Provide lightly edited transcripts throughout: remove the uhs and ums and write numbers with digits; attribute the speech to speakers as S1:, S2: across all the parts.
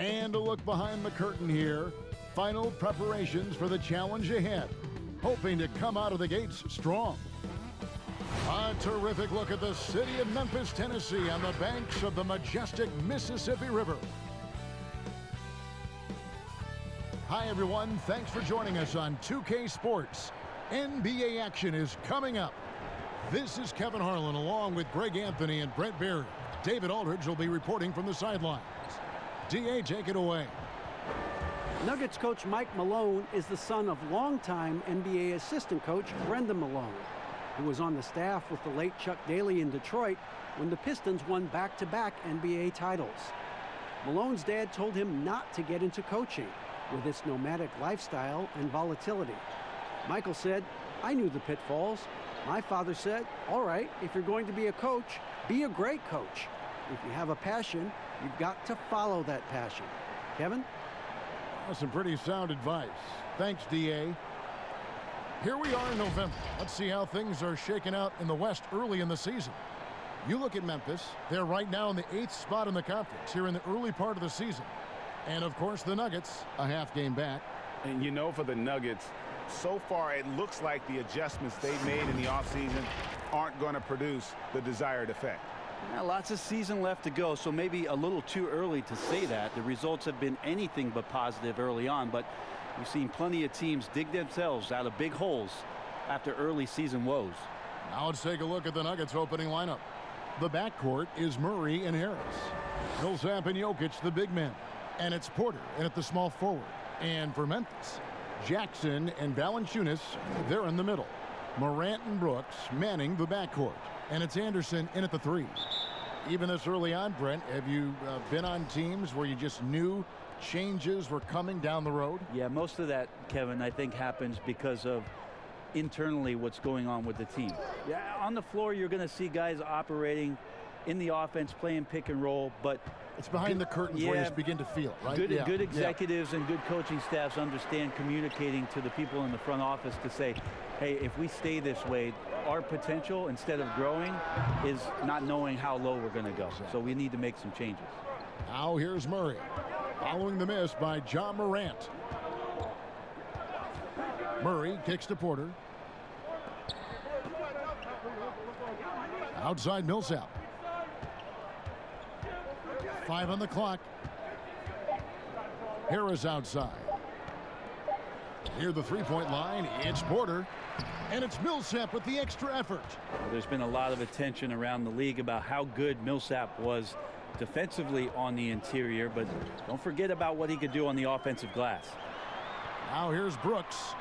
S1: And a look behind the curtain here. Final preparations for the challenge ahead. Hoping to come out of the gates strong. A terrific look at the city of Memphis, Tennessee on the banks of the majestic Mississippi River. Hi everyone, thanks for joining us on 2K Sports. NBA action is coming up. This is Kevin Harlan along with Greg Anthony and Brent Barry. David Aldridge will be reporting from the sidelines. DA, take it away.
S2: Nuggets coach Mike Malone is the son of longtime NBA assistant coach Brendan Malone, who was on the staff with the late Chuck Daly in Detroit when the Pistons won back-to-back NBA titles. Malone's dad told him not to get into coaching with its nomadic lifestyle and volatility. Michael said, "I knew the pitfalls. My father said, all right, if you're going to be a coach, be a great coach. If you have a passion, you've got to follow that passion." Kevin?
S1: Some pretty sound advice. Thanks, DA. Here we are in November. Let's see how things are shaking out in the West early in the season. You look at Memphis. They're right now in the 8th spot in the conference here in the early part of the season. And, of course, the Nuggets, a half game back.
S3: And, you know, for the Nuggets, so far it looks like the adjustments they've made in the offseason aren't going to produce the desired effect.
S4: Yeah, lots of season left to go, so maybe a little too early to say that. The results have been anything but positive early on, but we've seen plenty of teams dig themselves out of big holes after early season woes.
S1: Now let's take a look at the Nuggets opening lineup. The backcourt is Murray and Harris. Millsap and Jokic, the big men. And it's Porter in at the small forward. And for Memphis, Jackson and Valanciunas, they're in the middle. Morant and Brooks manning the backcourt. And it's Anderson in at the 3. Even this early on, Brent, have you been on teams where you just knew changes were coming down the road?
S4: Yeah, most of that, Kevin, I think happens because of internally what's going on with the team. Yeah, on the floor, you're going to see guys operating in the offense, playing pick and roll, but
S1: it's behind the curtains where you just begin to feel, right?
S4: Good executives and good coaching staffs understand communicating to the people in the front office to say, hey, if we stay this way, our potential, instead of growing, is not knowing how low we're going to go. So we need to make some changes.
S1: Now here's Murray, following the miss by John Morant. Murray kicks to Porter. Outside Millsap. 5 on the clock. Harris outside. Near the three-point line, it's Porter. And it's Millsap with the extra effort.
S4: There's been a lot of attention around the league about how good Millsap was defensively on the interior, but don't forget about what he could do on the offensive glass.
S1: Now here's Brooks.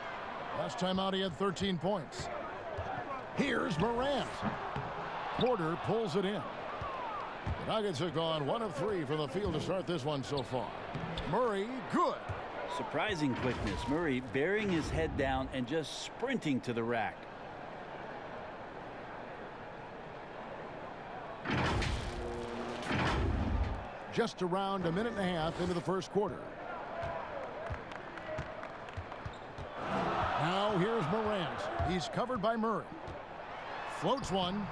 S1: Last time out he had 13 points. Here's Morant. Porter pulls it in. The Nuggets have gone 1 of 3 from the field to start this one so far. Murray, good.
S4: Surprising quickness. Murray burying his head down and just sprinting to the rack.
S1: Just around a minute and a half into the first quarter. Now here's Morant. He's covered by Murray. Floats one.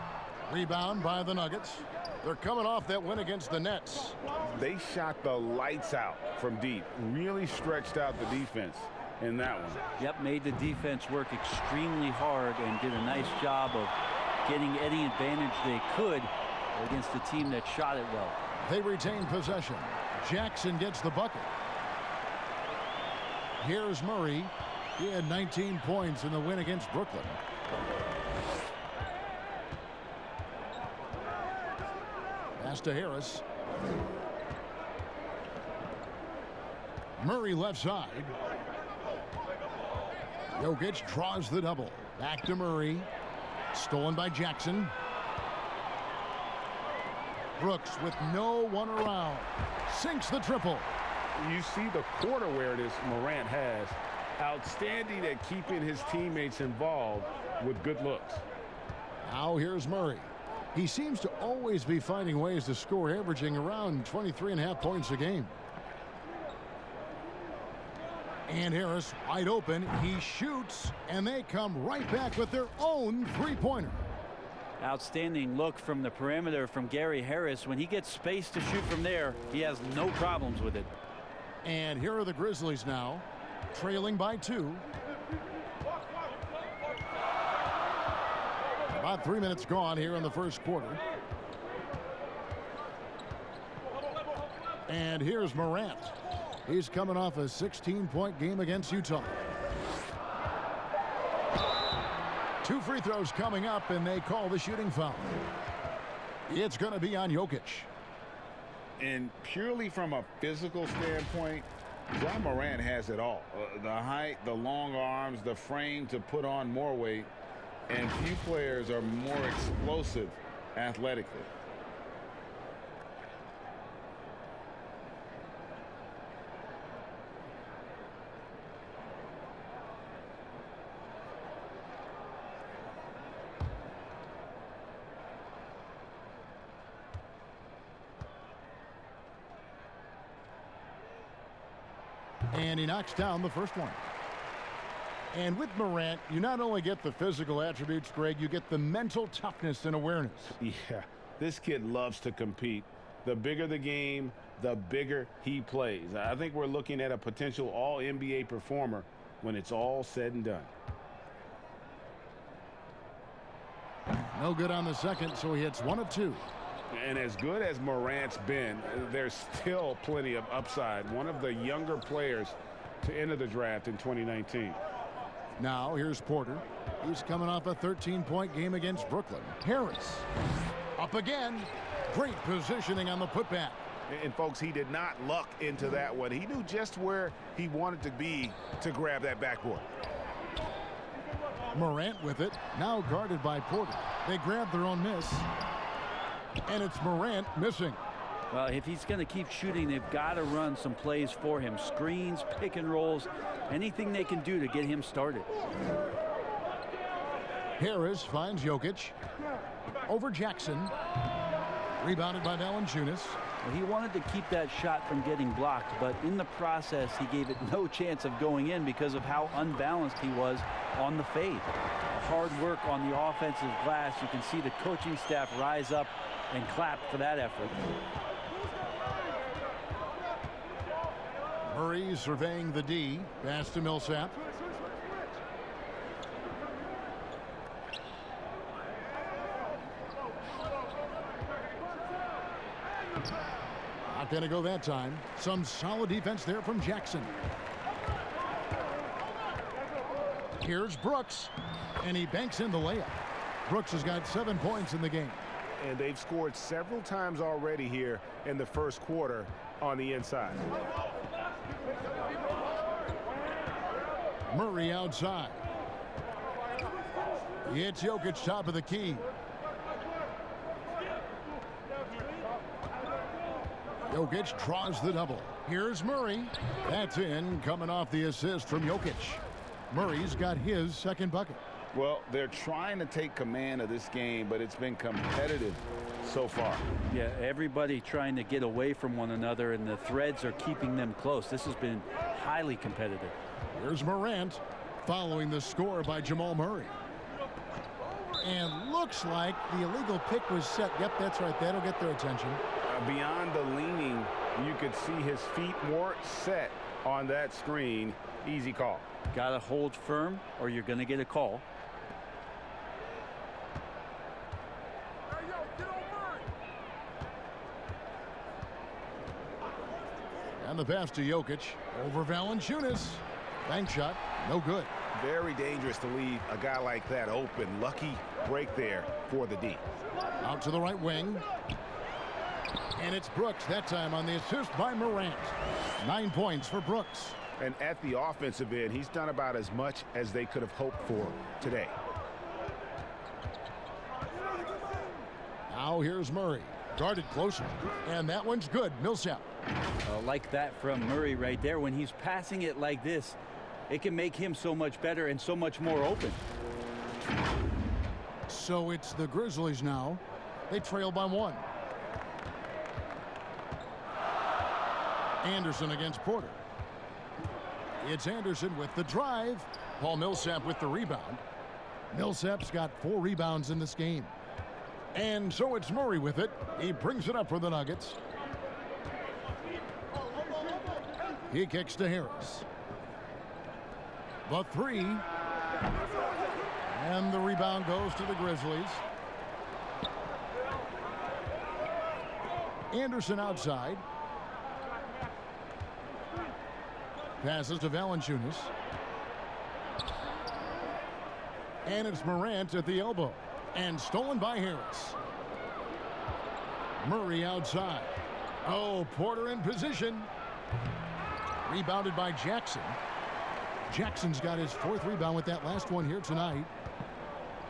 S1: Rebound by the Nuggets. They're coming off that win against the Nets.
S3: They shot the lights out from deep. Really stretched out the defense in that one.
S4: Yep, made the defense work extremely hard and did a nice job of getting any advantage they could against a team that shot it well.
S1: They retain possession. Jackson gets the bucket. Here's Murray. He had 19 points in the win against Brooklyn. Pass to Harris. Murray left side. Jokic draws the double. Back to Murray. Stolen by Jackson. Brooks with no one around. Sinks the triple.
S3: You see the court awareness Morant has. Outstanding at keeping his teammates involved with good looks.
S1: Now here's Murray. He seems to always be finding ways to score, averaging around 23.5 points a game. And Harris wide open. He shoots, and they come right back with their own three-pointer.
S4: Outstanding look from the perimeter from Gary Harris. When he gets space to shoot from there, he has no problems with it.
S1: And here are the Grizzlies now, trailing by 2. About 3 minutes gone here in the first quarter. And here's Morant. He's coming off a 16-point game against Utah. 2 free throws coming up, and they call the shooting foul. It's going to be on Jokic.
S3: And purely from a physical standpoint, Ja Morant has it all. The height, the long arms, the frame to put on more weight. And few players are more explosive athletically.
S1: And he knocks down the first one. And with Morant, you not only get the physical attributes, Greg, you get the mental toughness and awareness.
S3: Yeah, this kid loves to compete. The bigger the game, the bigger he plays. I think we're looking at a potential all-NBA performer when it's all said and done.
S1: No good on the second, so he hits 1 of 2.
S3: And as good as Morant's been, there's still plenty of upside. One of the younger players to enter the draft in 2019.
S1: Now here's Porter. He's coming off a 13-point game against Brooklyn. Harris up again. Great positioning on the putback.
S3: And folks, he did not luck into that one. He knew just where he wanted to be to grab that backboard.
S1: Morant with it. Now guarded by Porter. They grab their own miss. And it's Morant missing.
S4: Well, if he's going to keep shooting, they've got to run some plays for him. Screens, pick and rolls, anything they can do to get him started.
S1: Harris finds Jokic. Over Jackson. Rebounded by Valanciunas.
S4: Well, he wanted to keep that shot from getting blocked, but in the process, he gave it no chance of going in because of how unbalanced he was on the fade. Hard work on the offensive glass. You can see the coaching staff rise up and clap for that effort.
S1: Murray surveying the D. Pass to Millsap. Not going to go that time. Some solid defense there from Jackson. Here's Brooks. And he banks in the layup. Brooks has got 7 points in the game.
S3: And they've scored several times already here in the first quarter on the inside.
S1: Murray outside. It's Jokic top of the key. Jokic draws the double. Here's Murray. That's in, coming off the assist from Jokic. Murray's got his second bucket.
S3: Well, they're trying to take command of this game, but it's been competitive so far.
S4: Yeah, everybody trying to get away from one another, and the threads are keeping them close. This has been highly competitive.
S1: Here's Morant following the score by Jamal Murray. And looks like the illegal pick was set. Yep, that's right. That'll get their attention.
S3: Beyond the leaning, you could see his feet weren't set on that screen. Easy call.
S4: Got to hold firm or you're going to get a call.
S1: And the pass to Jokic over Valanciunas. Bank shot, no good.
S3: Very dangerous to leave a guy like that open. Lucky break there for the D.
S1: Out to the right wing. And it's Brooks that time on the assist by Morant. 9 points for Brooks.
S3: And at the offensive end, he's done about as much as they could have hoped for today.
S1: Now here's Murray. Guarded closer. And that one's good. Millsap.
S4: Like that from Murray right there. When he's passing it like this, it can make him so much better and so much more open.
S1: So it's the Grizzlies now. They trail by 1. Anderson against Porter. It's Anderson with the drive. Paul Millsap with the rebound. Millsap's got 4 rebounds in this game. And so it's Murray with it. He brings it up for the Nuggets. He kicks to Harris. The three. And the rebound goes to the Grizzlies. Anderson outside. Passes to Valanciunas. And it's Morant at the elbow. And stolen by Harris. Murray outside. Oh, Porter in position. Rebounded by Jackson. Jackson's got his 4th rebound with that last one here tonight.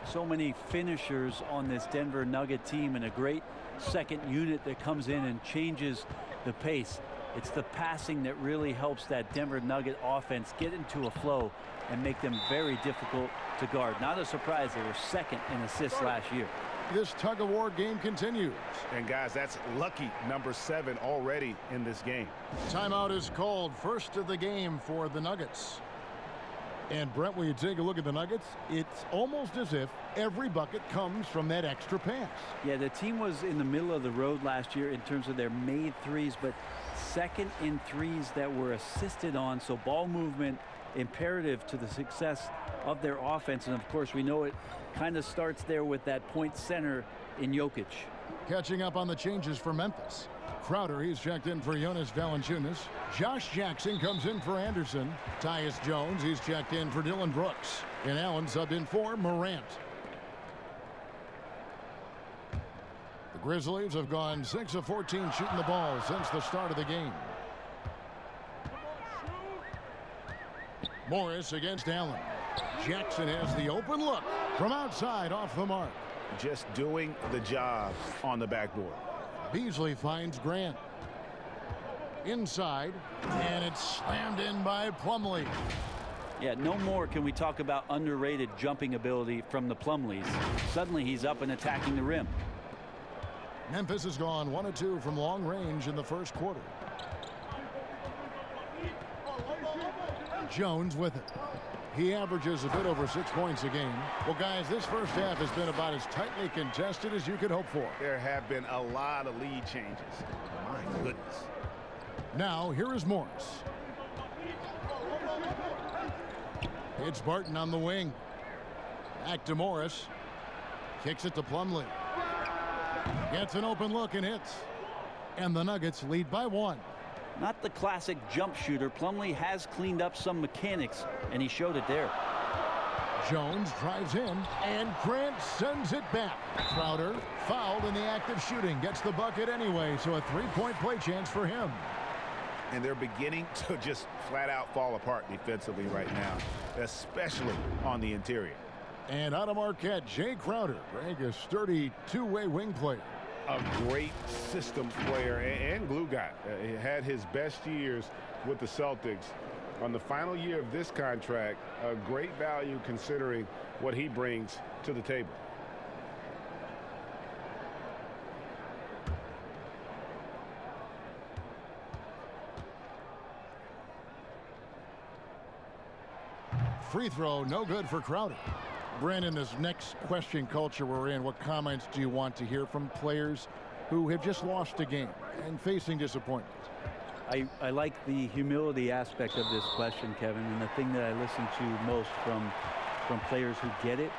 S4: So many finishers on this Denver Nugget team, and a great second unit that comes in and changes the pace. It's the passing that really helps that Denver Nugget offense get into a flow and make them very difficult to guard. Not a surprise they were 2nd in assists last year.
S1: This tug-of-war game continues.
S5: And guys, that's lucky number 7 already in this game.
S1: Timeout is called. First of the game for the Nuggets. And Brent, when you take a look at the Nuggets, it's almost as if every bucket comes from that extra pass.
S4: Yeah, the team was in the middle of the road last year in terms of their made threes, but 2nd in threes that were assisted on. So ball movement imperative to the success of their offense. And of course, we know it kind of starts there with that point center in Jokic.
S1: Catching up on the changes for Memphis. Crowder, he's checked in for Jonas Valanciunas. Josh Jackson comes in for Anderson. Tyus Jones, he's checked in for Dylan Brooks. And Allen subbed in for Morant. The Grizzlies have gone 6 of 14 shooting the ball since the start of the game. Morris against Allen. Jackson has the open look from outside off the mark.
S5: Just doing the job on the backboard.
S1: Beasley finds Grant. Inside, and it's slammed in by Plumlee.
S4: Yeah, no more can we talk about underrated jumping ability from the Plumlees. Suddenly he's up and attacking the rim.
S1: Memphis has gone 1 of 2 from long range in the first quarter. Jones with it. He averages a bit over 6 points a game. Well, guys, this first half has been about as tightly contested as you could hope for.
S5: There have been a lot of lead changes. My goodness.
S1: Now, here is Morris. It's Barton on the wing. Back to Morris. Kicks it to Plumlee. Gets an open look and hits. And the Nuggets lead by 1.
S4: Not the classic jump shooter. Plumlee has cleaned up some mechanics, and he showed it there.
S1: Jones drives in, and Grant sends it back. Crowder, fouled in the act of shooting, gets the bucket anyway, so a 3-point play chance for him.
S5: And they're beginning to just flat out fall apart defensively right now, especially on the interior.
S1: And out of Marquette, Jay Crowder, Greg, a sturdy two-way wing player.
S5: A great system player and glue guy. He had his best years with the Celtics. On the final year of this contract, a great value considering what he brings to the table.
S1: Free throw, no good for Crowder. Brandon, this next question culture we're in, what comments do you want to hear from players who have just lost a game and facing disappointment?
S4: I like the humility aspect of this question, Kevin, and the thing that I listen to most from players who get it,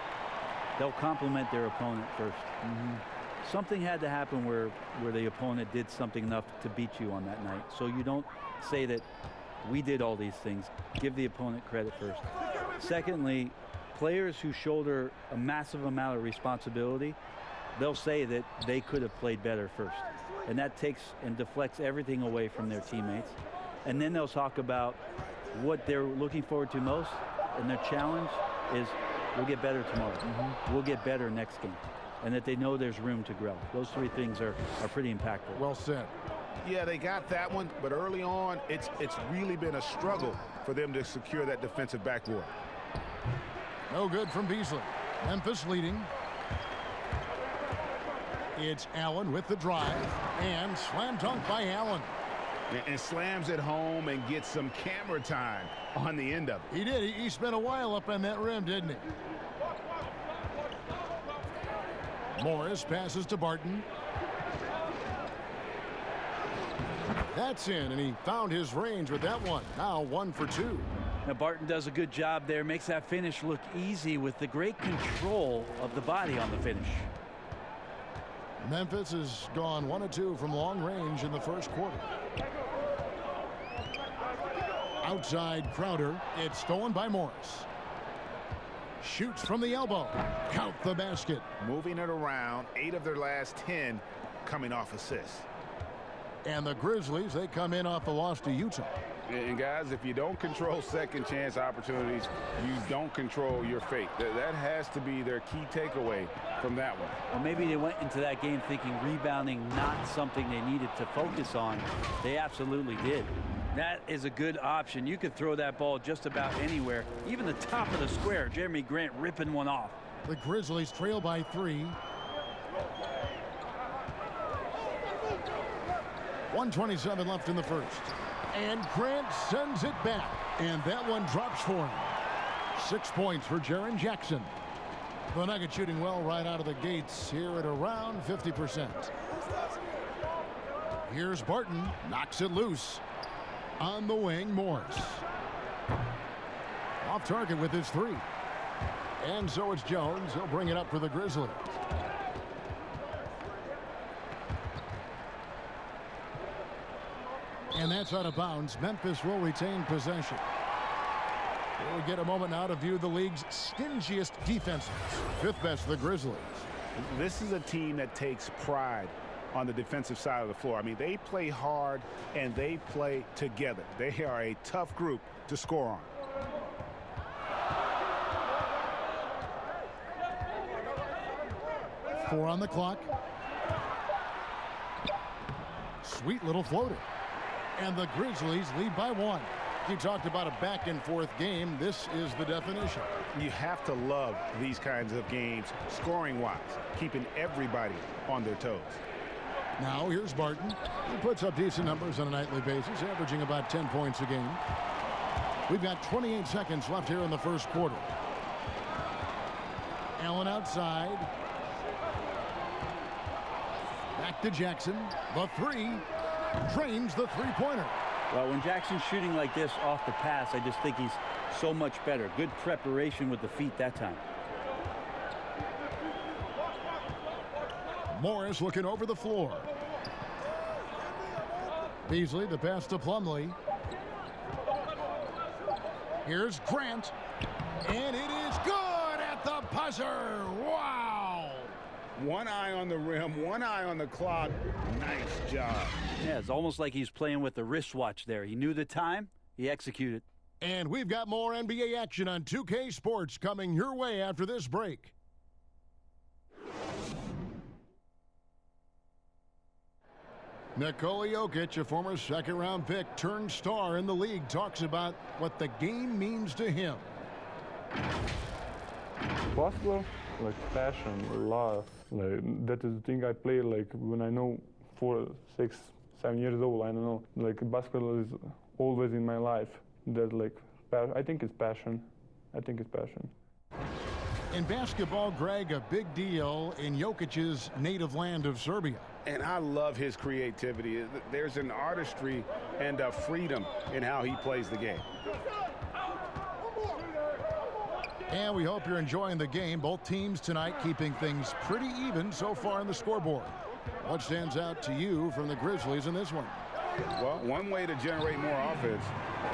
S4: they'll compliment their opponent first. Something had to happen where the opponent did something enough to beat you on that night. So you don't say that we did all these things. Give the opponent credit first. Secondly, players who shoulder a massive amount of responsibility, they'll say that they could have played better first. And that takes and deflects everything away from their teammates. And then they'll talk about what they're looking forward to most, and their challenge is we'll get better tomorrow. We'll get better next game. And that they know there's room to grow. Those 3 things are pretty impactful.
S1: Well said.
S5: Yeah, they got that one, but early on, it's really been a struggle for them to secure that defensive backboard.
S1: No good from Beasley. Memphis leading. It's Allen with the drive, and slam dunk by Allen.
S5: And slams it home and gets some camera time on the end of it.
S1: He did. He spent a while up on that rim, didn't he? Morris passes to Barton. That's in, and he found his range with that one. Now 1 for 2.
S4: Now Barton does a good job there, makes that finish look easy with the great control of the body on the finish.
S1: Memphis has gone 1 of 2 from long range in the first quarter. Outside Crowder. It's stolen by Morris. Shoots from the elbow. Count the basket.
S5: Moving it around, 8 of their last 10 coming off assists.
S1: And the Grizzlies, they come in off the loss to Utah.
S5: And guys, if you don't control second chance opportunities, you don't control your fate. That has to be their key takeaway from that one.
S4: Well, maybe they went into that game thinking rebounding not something they needed to focus on. They absolutely did. That is a good option. You could throw that ball just about anywhere, even the top of the square. Jeremy Grant ripping one off.
S1: The Grizzlies trail by 3. 1:27 left in the first. And Grant sends it back. And that one drops for him. 6 points for Jaren Jackson. The Nuggets shooting well right out of the gates here at around 50%. Here's Barton. Knocks it loose. On the wing, Morris. Off target with his 3. And so it's Jones. He'll bring it up for the Grizzlies. And that's out of bounds. Memphis will retain possession. We'll get a moment now to view the league's stingiest defenses. 5th best, the Grizzlies.
S5: This is a team that takes pride on the defensive side of the floor. I mean, they play hard and they play together. They are a tough group to score on.
S1: Four on the clock. Sweet little floater. And the Grizzlies lead by 1. You talked about a back-and-forth game. This is the definition.
S5: You have to love these kinds of games, scoring-wise, keeping everybody on their toes.
S1: Now here's Barton. He puts up decent numbers on a nightly basis, averaging about 10 points a game. We've got 28 seconds left here in the first quarter. Allen outside. Back to Jackson. The 3. Drains the three-pointer.
S4: Well, when Jackson's shooting like this off the pass, I just think he's so much better. Good preparation with the feet that time.
S1: Morris looking over the floor. Beasley, the pass to Plumlee. Here's Grant. And it is good at the buzzer. Wow.
S3: One eye on the rim, one eye on the clock. Nice job.
S4: Yeah, it's almost like he's playing with the wristwatch there. He knew the time, he executed.
S1: And we've got more NBA action on 2K Sports coming your way after this break. Nikola Jokic, a former second-round pick turned star in the league, talks about what the game means to him.
S6: Basketball, like passion, love. Like that is the thing I play like when I know 4, 6, 7 years old. I don't know. Like basketball is always in my life. That like I think it's passion. I think it's passion.
S1: In basketball, Greg, a big deal in Jokic's native land of Serbia.
S5: And I love his creativity. There's an artistry and a freedom in how he plays the game.
S1: And we hope you're enjoying the game. Both teams tonight keeping things pretty even so far on the scoreboard. What stands out to you from the Grizzlies in this one?
S3: Well, one way to generate more offense,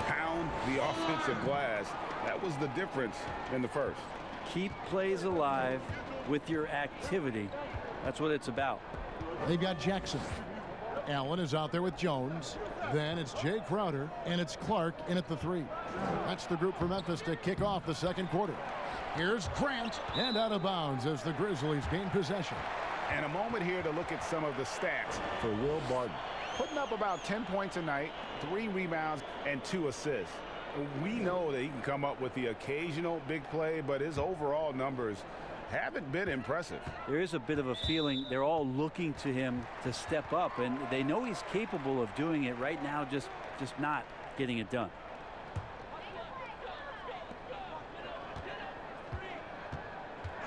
S3: pound the offensive glass. That was the difference in the first.
S4: Keep plays alive with your activity. That's what it's about.
S1: They've got Jackson. Allen is out there with Jones. Then it's Jay Crowder, and it's Clark in at the 3. That's the group for Memphis to kick off the second quarter. Here's Grant, and out of bounds as the Grizzlies gain possession.
S5: And a moment here to look at some of the stats for Will Barton. Putting up about 10 points a night, 3 rebounds, and 2 assists. We know that he can come up with the occasional big play, but his overall numbers haven't been impressive.
S4: There is a bit of a feeling they're all looking to him to step up, and they know he's capable of doing it right now, just not getting it done.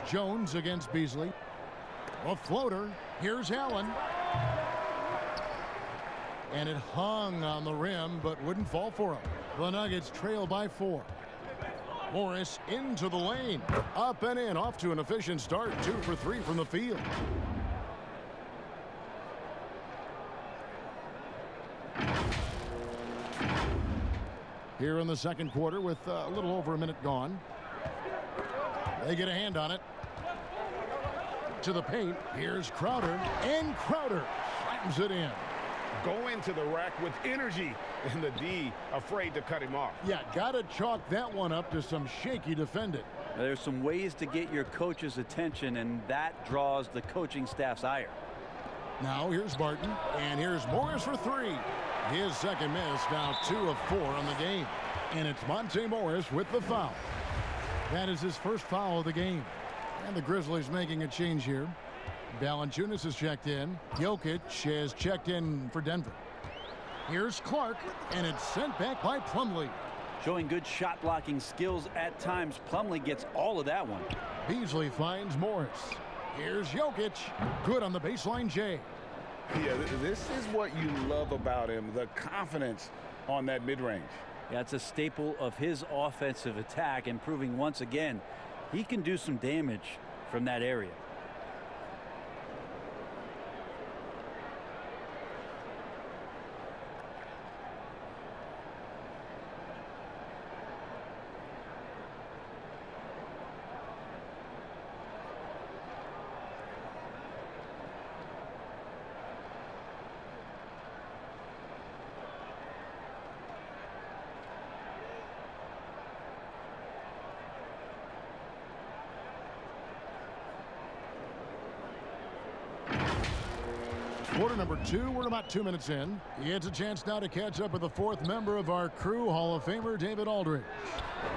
S1: Jones against Beasley. A floater. Here's Allen. And it hung on the rim, but wouldn't fall for him. The Nuggets trail by 4. Morris into the lane. Up and in, off to an efficient start. 2 for 3 from the field. Here in the second quarter with a little over a minute gone. They get a hand on it. To the paint. Here's Crowder. And Crowder slams it in.
S5: Going to the rack with energy, and the D afraid to cut him off.
S1: Yeah, got to chalk that one up to some shaky defending.
S4: There's some ways to get your coach's attention, and that draws the coaching staff's ire.
S1: Now here's Barton, and here's Morris for 3. His second miss, now 2 of 4 on the game. And it's Monte Morris with the foul. That is his first foul of the game. And the Grizzlies making a change here. Valanciunas has checked in. Jokic has checked in for Denver. Here's Clark, and it's sent back by Plumlee.
S4: Showing good shot blocking skills at times. Plumlee gets all of that one.
S1: Beasley finds Morris. Here's Jokic. Good on the baseline, Jay.
S3: Yeah, this is what you love about him, the confidence on that mid-range.
S4: Yeah, it's a staple of his offensive attack, and proving once again he can do some damage from that area.
S1: Quarter number 2, we're about 2 minutes in. It's a chance now to catch up with the 4th member of our crew, Hall of Famer David Aldridge.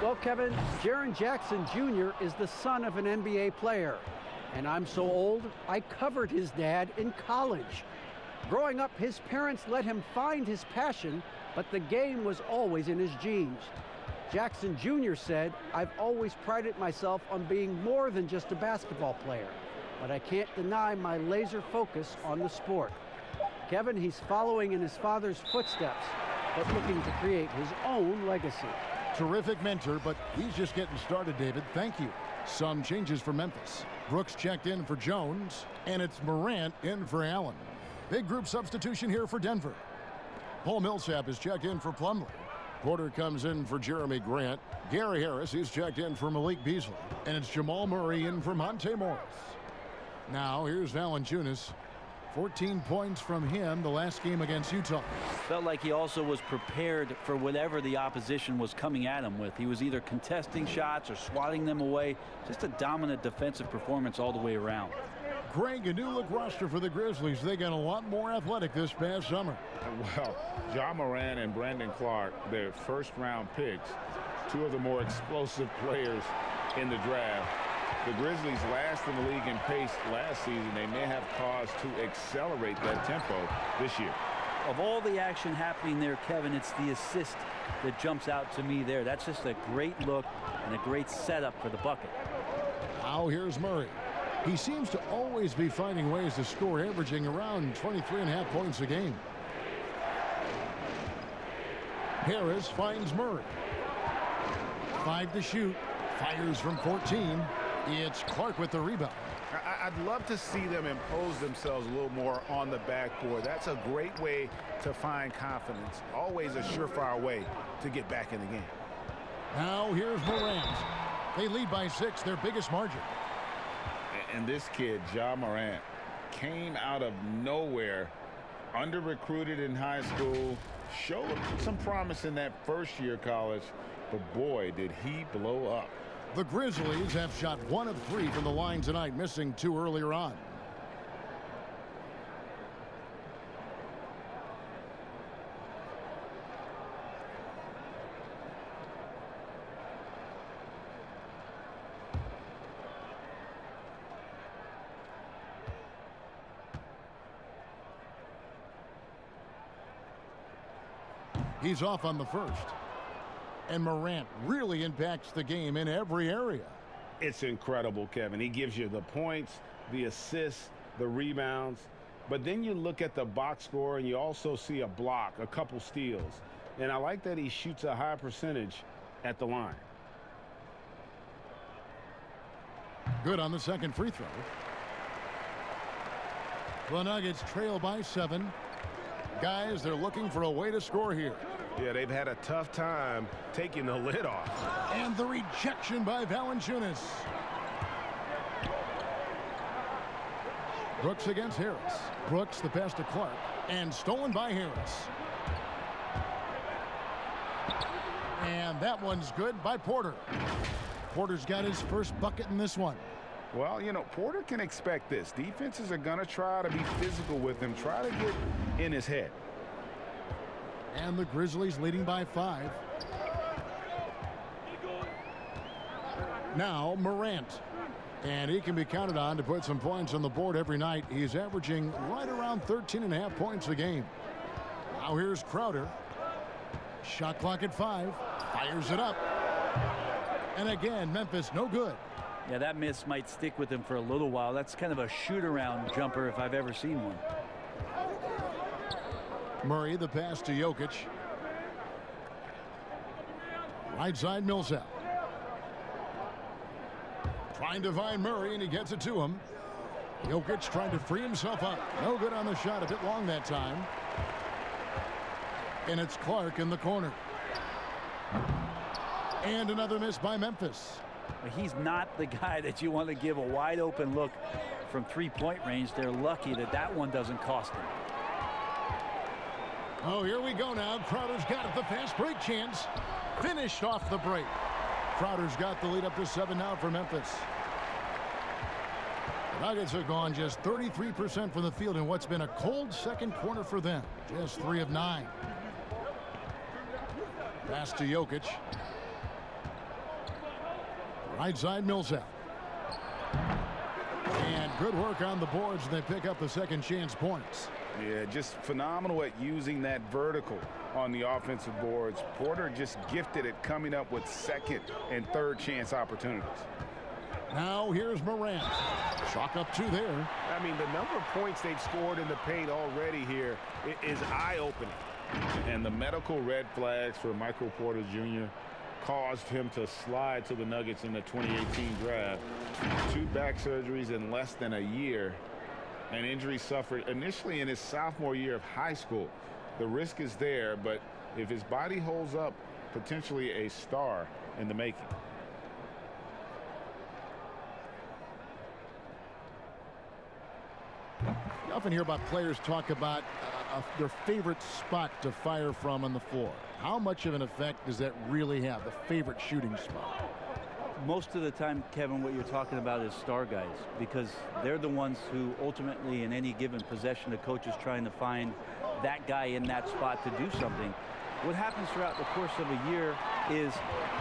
S2: Well, Kevin, Jaren Jackson Jr. is the son of an NBA player. And I'm so old, I covered his dad in college. Growing up, his parents let him find his passion, but the game was always in his genes. Jackson Jr. said, "I've always prided myself on being more than just a basketball player, but I can't deny my laser focus on the sport." Kevin, he's following in his father's footsteps, but looking to create his own legacy.
S1: Terrific mentor, but he's just getting started, David. Thank you. Some changes for Memphis. Brooks checked in for Jones, and it's Morant in for Allen. Big group substitution here for Denver. Paul Millsap is checked in for Plumlee. Porter comes in for Jeremy Grant. Gary Harris is checked in for Malik Beasley. And it's Jamal Murray in for Monte Morris. Now here's Valanciunas. 14 points from him the last game against Utah.
S4: Felt like he also was prepared for whatever the opposition was coming at him with. He was either contesting shots or swatting them away. Just a dominant defensive performance all the way around.
S1: Greg, a new look roster for the Grizzlies. They got a lot more athletic this past summer.
S3: Well, Ja Morant and Brandon Clark, their first-round picks, 2 of the more explosive players in the draft. The Grizzlies last in the league in pace last season. They may have cause to accelerate that tempo this year.
S4: Of all the action happening there, Kevin, it's the assist that jumps out to me there. That's just a great look and a great setup for the bucket.
S1: Now here's Murray. He seems to always be finding ways to score, averaging around 23.5 points a game. Harris finds Murray. 5 to shoot. Fires from 14. It's Clark with the rebound.
S5: I'd love to see them impose themselves a little more on the backboard. That's a great way to find confidence. Always a surefire way to get back in the game.
S1: Now here's Morant. They lead by 6, their biggest margin.
S3: And this kid, Ja Morant, came out of nowhere, under-recruited in high school, showed some promise in that first year of college, but boy, did he blow up.
S1: The Grizzlies have shot 1 of 3 from the line tonight, missing 2 earlier on. He's off on the first. And Morant really impacts the game in every area.
S5: It's incredible, Kevin. He gives you the points, the assists, the rebounds. But then you look at the box score and you also see a block, a couple steals. And I like that he shoots a high percentage at the line.
S1: Good on the second free throw. The Nuggets trail by 7. Guys, they're looking for a way to score here.
S5: Yeah, they've had a tough time taking the lid off.
S1: And the rejection by Valanciunas. Brooks against Harris. Brooks the pass to Clark. And stolen by Harris. And that one's good by Porter. Porter's got his first bucket in this one.
S3: Well, you know, Porter can expect this. Defenses are going to try to be physical with him, try to get in his head.
S1: And the Grizzlies leading by 5. Now Morant. And he can be counted on to put some points on the board every night. He's averaging right around 13.5 points a game. Now here's Crowder. Shot clock at 5. Fires it up. And again, Memphis no good.
S4: Yeah, that miss might stick with him for a little while. That's kind of a shoot-around jumper if I've ever seen one.
S1: Murray the pass to Jokic. Right side Millsap. Trying to find Murray, and he gets it to him. Jokic trying to free himself up. No good on the shot, a bit long that time. And it's Clark in the corner. And another miss by Memphis.
S4: He's not the guy that you want to give a wide open look from three-point range. They're lucky that that one doesn't cost him.
S1: Oh, here we go now. Crowder's got it. The fast break chance. Finished off the break. Crowder's got the lead up to 7 now for Memphis. The Nuggets have gone just 33% from the field in what's been a cold second quarter for them. Just 3 of 9. Pass to Jokic. Right side Millsap. And good work on the boards, and they pick up the second chance points.
S3: Yeah, just phenomenal at using that vertical on the offensive boards. Porter just gifted at coming up with second and third chance opportunities.
S1: Now here's Morant. Chalk up 2 there.
S5: I mean, the number of points they've scored in the paint already here is eye-opening.
S3: And the medical red flags for Michael Porter Jr. caused him to slide to the Nuggets in the 2018 draft. 2 back surgeries in less than a year. An injury suffered initially in his sophomore year of high school. The risk is there, but if his body holds up, potentially a star in the making.
S1: You often hear about players talk about their favorite spot to fire from on the floor. How much of an effect does that really have, the favorite shooting spot?
S4: Most of the time, Kevin, what you're talking about is star guys, because they're the ones who ultimately in any given possession, the coach is trying to find that guy in that spot to do something. What happens throughout the course of a year is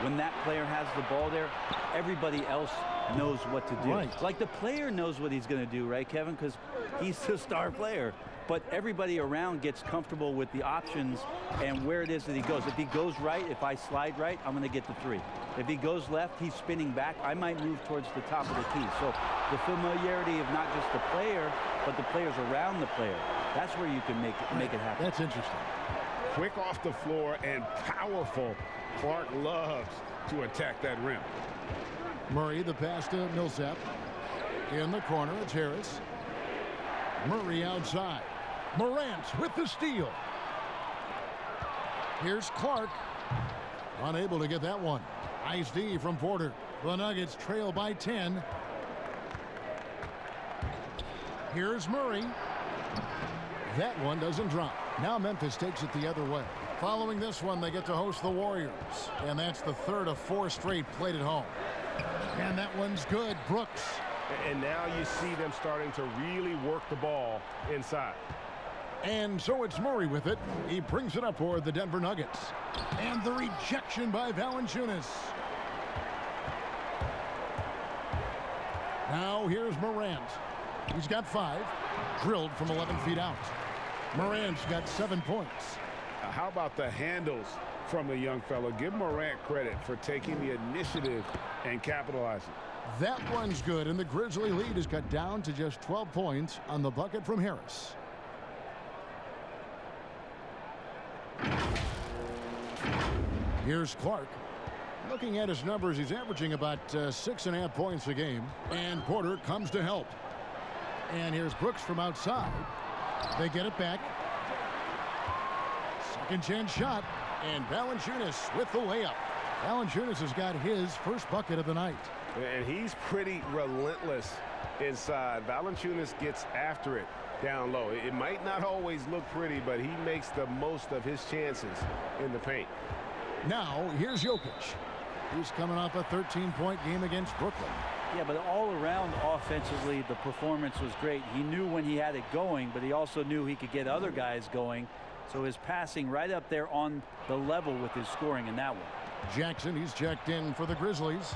S4: when that player has the ball there, everybody else knows what to do.
S1: Right.
S4: Like the player knows what he's going to do, right, Kevin? Because he's the star player. But everybody around gets comfortable with the options and where it is that he goes. If he goes right, if I slide right, I'm going to get the 3. If he goes left, he's spinning back. I might move towards the top of the key. So the familiarity of not just the player, but the players around the player. That's where you can make it happen.
S1: That's interesting.
S5: Quick off the floor and powerful. Clark loves to attack that rim.
S1: Murray the pass to Millsap. In the corner, it's Harris. Murray outside. Morant with the steal. Here's Clark. Unable to get that one. Nice D from Porter. The Nuggets trail by 10. Here's Murray. That one doesn't drop. Now Memphis takes it the other way. Following this one, they get to host the Warriors. And that's the 3rd of 4 straight played at home. And that one's good. Brooks.
S5: And now you see them starting to really work the ball inside.
S1: And so it's Murray with it. He brings it up for the Denver Nuggets. And the rejection by Valanciunas. Now here's Morant. He's got 5. Drilled from 11 feet out. Morant's got 7 points.
S5: How about the handles from the young fellow? Give Morant credit for taking the initiative and capitalizing.
S1: That one's good, and the Grizzly lead is cut down to just 12 points on the bucket from Harris. Here's Clark. Looking at his numbers, he's averaging about 6.5 points a game. And Porter comes to help. And here's Brooks from outside. They get it back. Second chance shot. And Valanciunas with the layup. Valanciunas has got his first bucket of the night.
S5: And he's pretty relentless inside. Valanciunas gets after it down low. It might not always look pretty, but he makes the most of his chances in the paint.
S1: Now, here's Jokic. He's coming off a 13-point game against Brooklyn.
S4: Yeah, but all around offensively, the performance was great. He knew when he had it going, but he also knew he could get other guys going. So his passing right up there on the level with his scoring in that one.
S1: Jackson, he's checked in for the Grizzlies.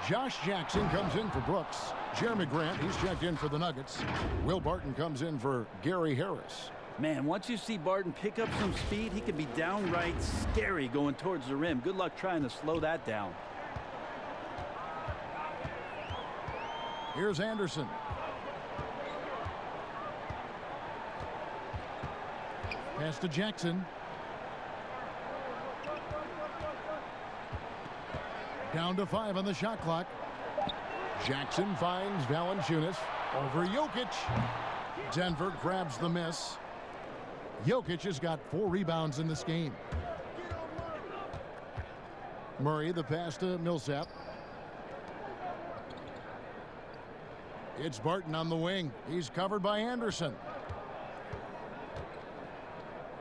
S1: Josh Jackson comes in for Brooks. Jeremy Grant, he's checked in for the Nuggets. Will Barton comes in for Gary Harris.
S4: Man, once you see Barton pick up some speed, he can be downright scary going towards the rim. Good luck trying to slow that down.
S1: Here's Anderson. Pass to Jackson. Down to 5 on the shot clock. Jackson finds Valanciunas over Jokic. Denver grabs the miss. Jokic has got 4 rebounds in this game. Murray, the pass to Millsap. It's Barton on the wing. He's covered by Anderson.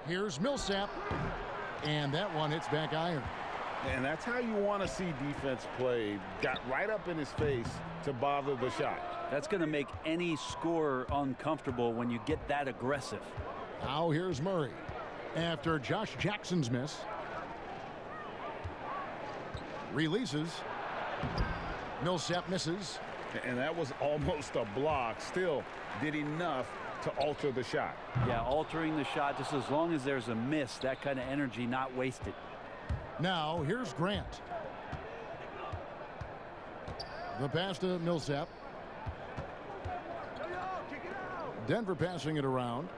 S1: Here's Millsap. And that one hits back iron.
S3: And that's how you want to see defense play. Got right up in his face to bother the shot.
S4: That's going to make any scorer uncomfortable when you get that aggressive.
S1: Now here's Murray. After Josh Jackson's miss. Releases. Millsap misses.
S3: And that was almost a block. Still did enough to alter the shot.
S4: Yeah, altering the shot just as long as there's a miss. That kind of energy not wasted.
S1: Now here's Grant. The pass to Millsap. Denver passing it around.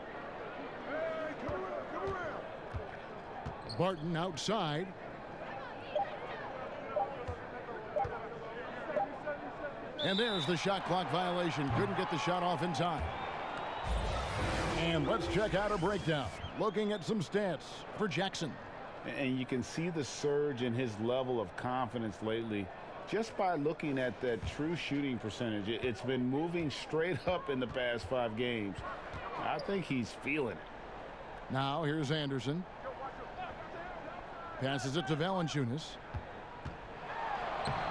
S1: Barton outside. And there's the shot clock violation. Couldn't get the shot off in time. And let's check out a breakdown. Looking at some stats for Jackson.
S3: And you can see the surge in his level of confidence lately just by looking at that true shooting percentage. It's been moving straight up in the past 5 games. I think he's feeling it.
S1: Now here's Anderson. Passes it to Valanciunas.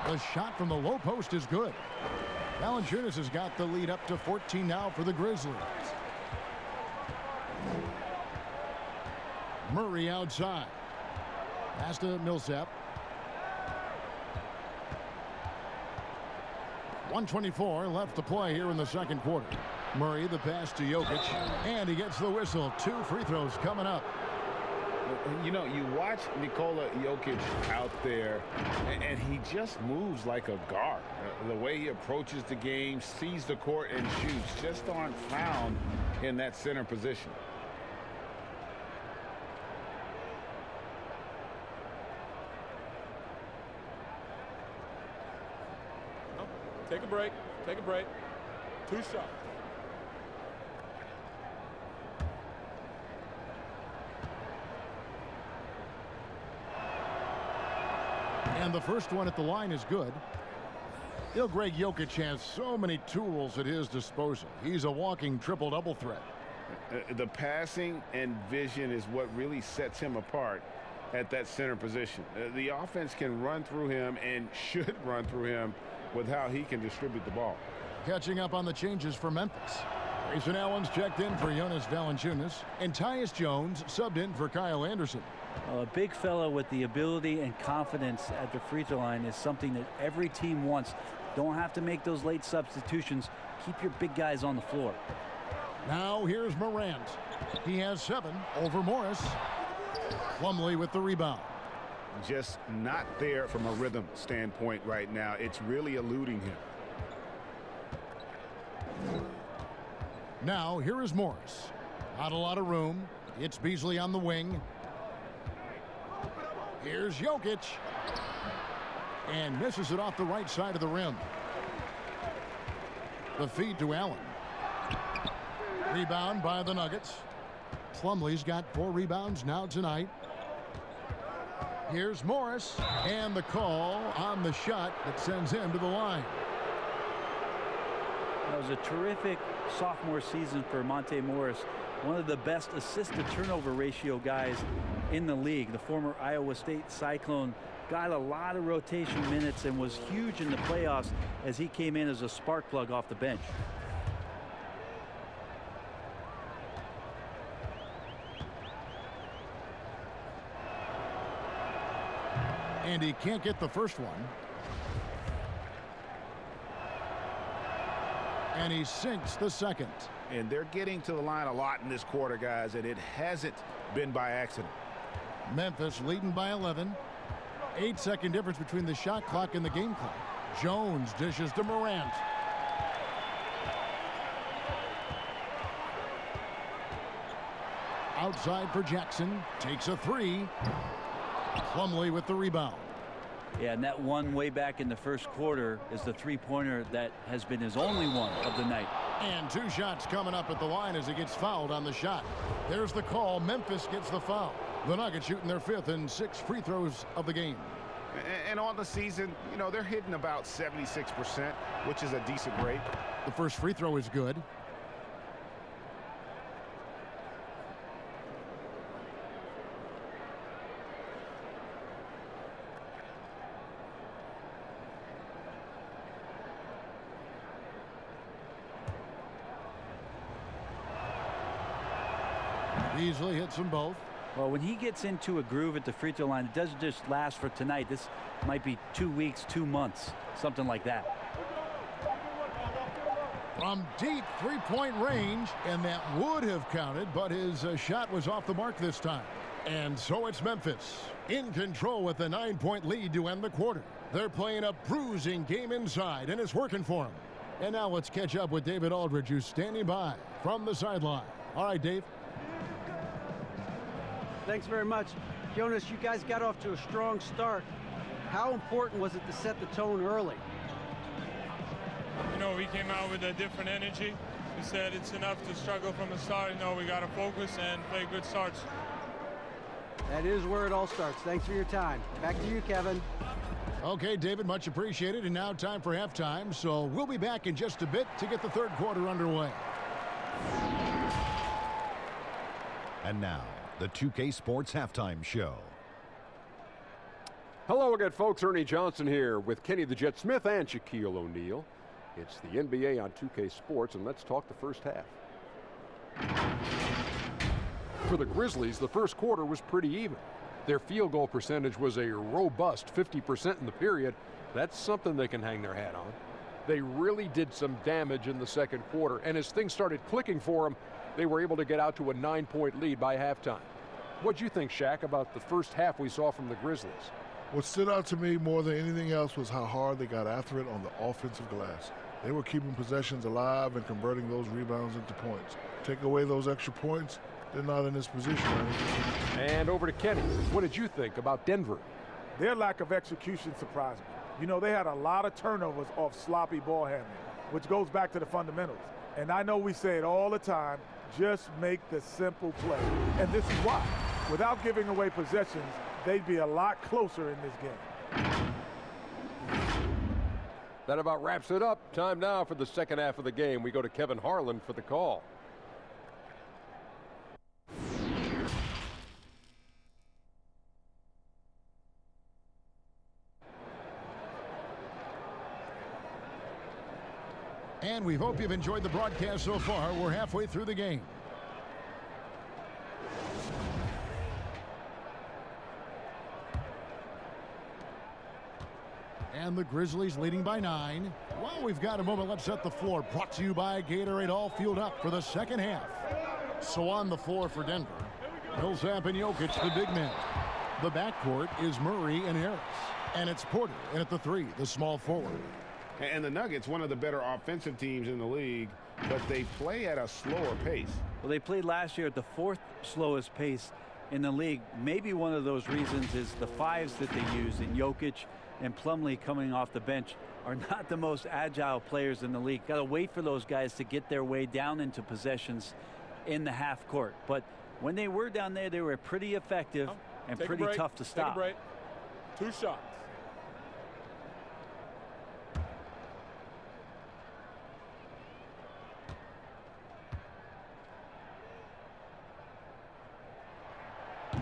S1: The shot from the low post is good. Valanciunas has got the lead up to 14 now for the Grizzlies. Murray outside. Pass to Millsap. 1:24 left to play here in the second quarter. Murray, the pass to Jokic, and he gets the whistle. 2 free throws coming up.
S3: You know, you watch Nikola Jokic out there, and he just moves like a guard. The way he approaches the game, sees the court, and shoots just aren't found in that center position.
S7: Take a break. Take a break. 2 shots.
S1: And the first one at the line is good. You know, Greg, Jokic has so many tools at his disposal. He's a walking triple-double threat.
S3: The passing and vision is what really sets him apart at that center position. The offense can run through him and should run through him with how he can distribute the ball.
S1: Catching up on the changes for Memphis. Grayson Allen's checked in for Jonas Valanciunas, and Tyus Jones subbed in for Kyle Anderson.
S4: A big fella with the ability and confidence at the free throw line is something that every team wants. Don't have to make those late substitutions. Keep your big guys on the floor.
S1: Now here's Morant. He has 7 over Morris. Plumlee with the rebound.
S5: Just not there from a rhythm standpoint right now. It's really eluding him.
S1: Now, here is Morris. Not a lot of room. It's Beasley on the wing. Here's Jokic. And misses it off the right side of the rim. The feed to Allen. Rebound by the Nuggets. Plumlee's got 4 rebounds now tonight. Here's Morris. And the call on the shot that sends him to the line.
S4: That was a terrific sophomore season for Monte Morris. One of the best assist-to-turnover ratio guys in the league. The former Iowa State Cyclone got a lot of rotation minutes and was huge in the playoffs as he came in as a spark plug off the bench.
S1: And he can't get the first one. And he sinks the second.
S3: And they're getting to the line a lot in this quarter, guys, and it hasn't been by accident.
S1: Memphis leading by 11. 8-second difference between the shot clock and the game clock. Jones dishes to Morant. Outside for Jackson. Takes a 3. Plumlee with the rebound.
S4: Yeah, and that one way back in the first quarter is the three-pointer that has been his only one of the night.
S1: And 2 shots coming up at the line as he gets fouled on the shot. There's the call. Memphis gets the foul. The Nuggets shooting their 5th and 6th free throws of the game.
S3: And on the season, you know, they're hitting about 76%, which is a decent rate.
S1: The first free throw is good. Beasley hits them both.
S4: Well, when he gets into a groove at the free throw line, it doesn't just last for tonight. This might be 2 weeks, 2 months, something like that.
S1: From deep three-point range, and that would have counted, but his shot was off the mark this time. And so it's Memphis in control with a 9-point lead to end the quarter. They're playing a bruising game inside, and it's working for them. And now let's catch up with David Aldridge, who's standing by from the sideline. All right, Dave.
S2: Thanks very much. Jonas, you guys got off to a strong start. How important was it to set the tone early?
S8: You know, we came out with a different energy. We said it's enough to struggle from the start. You know, we got to focus and play good starts.
S2: That is where it all starts. Thanks for your time. Back to you, Kevin.
S1: Okay, David, much appreciated. And now time for halftime. So we'll be back in just a bit to get the third quarter underway.
S9: And now, the 2K Sports Halftime Show.
S10: Hello again, folks. Ernie Johnson here with Kenny the Jet Smith and Shaquille O'Neal. It's the NBA on 2K Sports, and let's talk the first half. For the Grizzlies, the first quarter was pretty even. Their field goal percentage was a robust 50% in the period. That's something they can hang their hat on. They really did some damage in the second quarter, and as things started clicking for them, they were able to get out to a 9-point lead by halftime. What'd you think, Shaq, about the first half we saw from the Grizzlies?
S11: What stood out to me more than anything else was how hard they got after it on the offensive glass. They were keeping possessions alive and converting those rebounds into points. Take away those extra points, they're not in this position. Right?
S10: And over to Kenny. What did you think about Denver?
S12: Their lack of execution surprised me. You know, they had a lot of turnovers off sloppy ball handling, which goes back to the fundamentals. And I know we say it all the time, just make the simple play. And this is why. Without giving away possessions, they'd be a lot closer in this game.
S10: That about wraps it up. Time now for the second half of the game. We go to Kevin Harlan for the call.
S1: And we hope you've enjoyed the broadcast so far. We're halfway through the game. And the Grizzlies leading by 9. Well, we've got a moment. Let's set the floor. Brought to you by Gatorade, all fueled up for the second half. So on the floor for Denver, Millsap and Jokic, the big men. The backcourt is Murray and Harris. And it's Porter, and at the 3, the small forward.
S3: And the Nuggets, one of the better offensive teams in the league, but they play at a slower pace.
S4: Well, they played last year at the 4th slowest pace in the league. Maybe one of those reasons is the fives that they use in Jokic and Plumlee coming off the bench are not the most agile players in the league. Got to wait for those guys to get their way down into possessions in the half court. But when they were down there, they were pretty effective and pretty tough to stop.
S7: Take a break. 2 shots.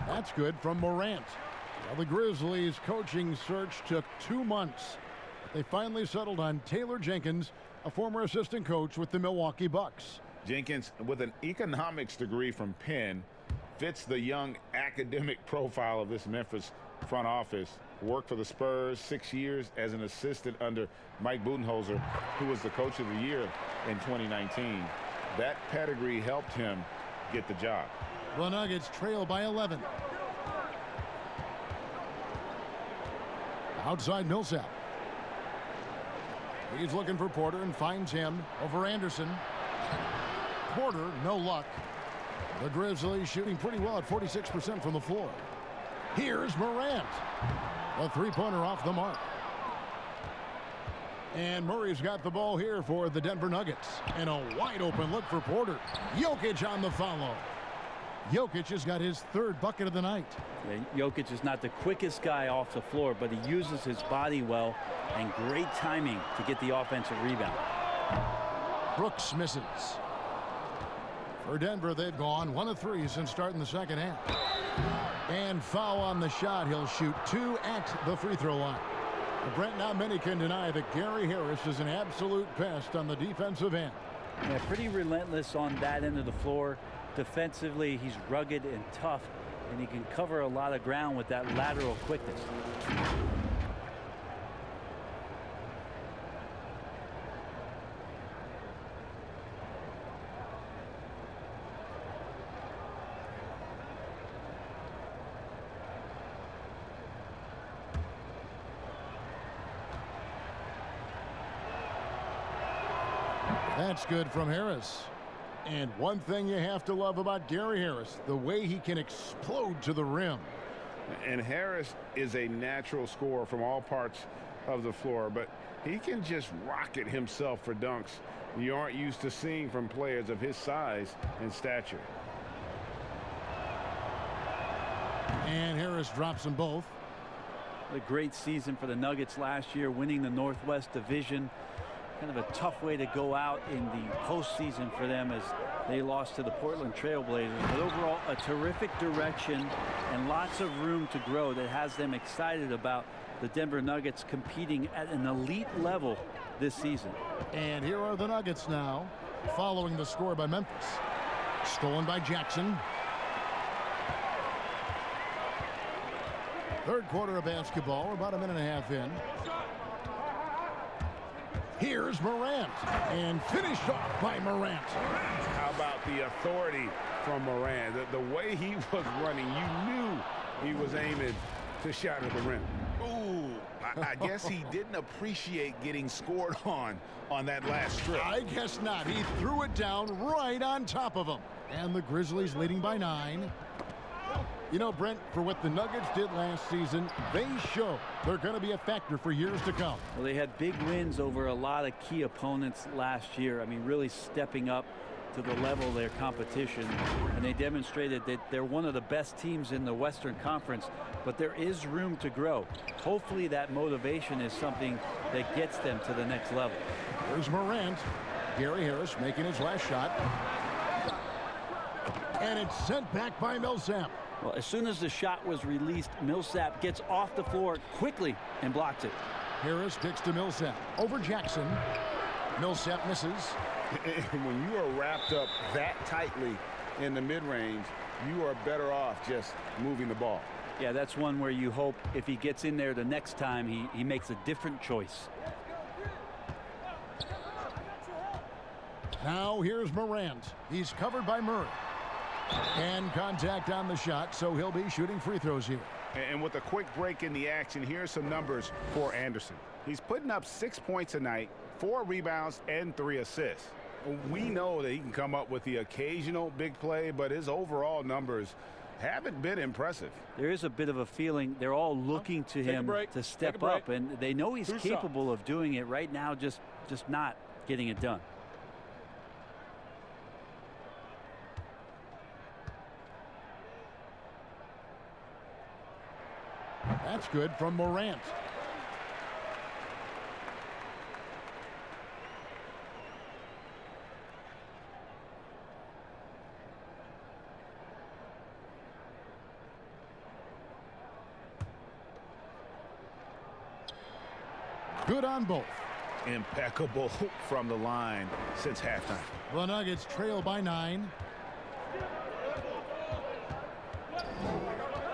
S1: That's good from Morant. Well, the Grizzlies coaching search took 2 months. They finally settled on Taylor Jenkins, a former assistant coach with the Milwaukee Bucks.
S3: Jenkins, with an economics degree from Penn, fits the young academic profile of this Memphis front office. Worked for the Spurs 6 years as an assistant under Mike Budenholzer, who was the coach of the year in 2019. That pedigree helped him get the job.
S1: The Nuggets trail by 11. Outside Millsap. He's looking for Porter and finds him over Anderson. Porter, no luck. The Grizzlies shooting pretty well at 46% from the floor. Here's Morant. A three-pointer off the mark. And Murray's got the ball here for the Denver Nuggets. And a wide open look for Porter. Jokic on the follow. Jokic has got his 3rd bucket of the night.
S4: Yeah, Jokic is not the quickest guy off the floor, but he uses his body well and great timing to get the offensive rebound.
S1: Brooks misses. For Denver, they've gone 1 of 3 since starting the second half. And foul on the shot. He'll shoot 2 at the free throw line. But Brent, not many can deny that Gary Harris is an absolute pest on the defensive end.
S4: Yeah, pretty relentless on that end of the floor. Defensively, he's rugged and tough, and he can cover a lot of ground with that lateral quickness.
S1: That's good from Harris. And one thing you have to love about Gary Harris, the way he can explode to the rim.
S3: And Harris is a natural scorer from all parts of the floor, but he can just rocket himself for dunks you aren't used to seeing from players of his size and stature.
S1: And Harris drops them both.
S4: A great season for the Nuggets last year, winning the Northwest Division. Kind of a tough way to go out in the postseason for them as they lost to the Portland Trailblazers. But overall, a terrific direction and lots of room to grow that has them excited about the Denver Nuggets competing at an elite level this season.
S1: And here are the Nuggets now, following the score by Memphis. Stolen by Jackson. 3rd quarter of basketball. We're about a minute and a half in. Here's Morant, and finished off by Morant.
S3: How about the authority from Morant? The way he was running, you knew he was aiming to shatter the rim.
S13: Ooh, I guess he didn't appreciate getting scored on that last strip.
S1: I guess not. He threw it down right on top of him. And the Grizzlies leading by 9. You know, Brent, for what the Nuggets did last season, they show they're going to be a factor for years to come.
S4: Well, they had big wins over a lot of key opponents last year. I mean, really stepping up to the level of their competition. And they demonstrated that they're one of the best teams in the Western Conference. But there is room to grow. Hopefully that motivation is something that gets them to the next level.
S1: There's Morant. Gary Harris making his last shot. And it's sent back by Millsap.
S4: Well, as soon as the shot was released, Millsap gets off the floor quickly and blocks it.
S1: Harris kicks to Millsap. Over Jackson. Millsap misses.
S3: When you are wrapped up that tightly in the mid-range, you are better off just moving the ball.
S4: Yeah, that's one where you hope if he gets in there the next time, he makes a different choice.
S1: Now here's Morant. He's covered by Murray. And contact on the shot, so he'll be shooting free throws here.
S3: And with a quick break in the action, here's some numbers for Anderson. He's putting up 6 points a night, 4 rebounds, and 3 assists. We know that he can come up with the occasional big play, but his overall numbers haven't been impressive.
S4: There is a bit of a feeling they're all looking to him to step up, and they know he's capable of doing it right now, just not getting it done.
S1: That's good from Morant. Good on both.
S3: Impeccable from the line since halftime.
S1: The Nuggets trail by 9.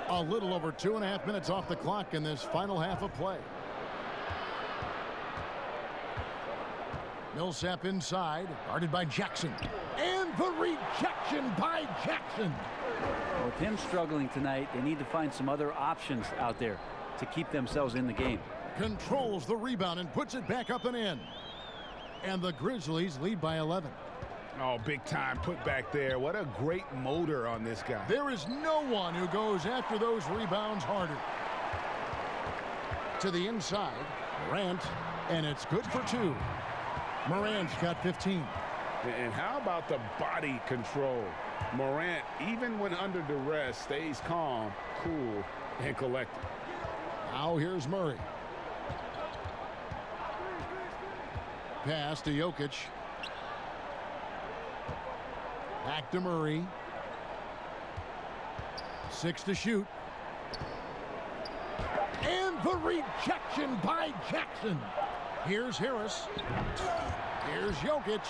S1: A little over 2.5 minutes off the clock in this final half of play. Millsap inside, guarded by Jackson. And the rejection by Jackson.
S4: With him struggling tonight, they need to find some other options out there to keep themselves in the game.
S1: Controls the rebound and puts it back up and in. And the Grizzlies lead by 11.
S3: Oh, big time put back there. What a great motor on this guy.
S1: There is no one who goes after those rebounds harder. To the inside, Morant, and it's good for 2. Morant's got 15.
S3: And how about the body control? Morant, even when under duress, stays calm, cool, and collected.
S1: Now here's Murray. Pass to Jokic. Back to Murray. 6 to shoot. And the rejection by Jackson. Here's Harris. Here's Jokic.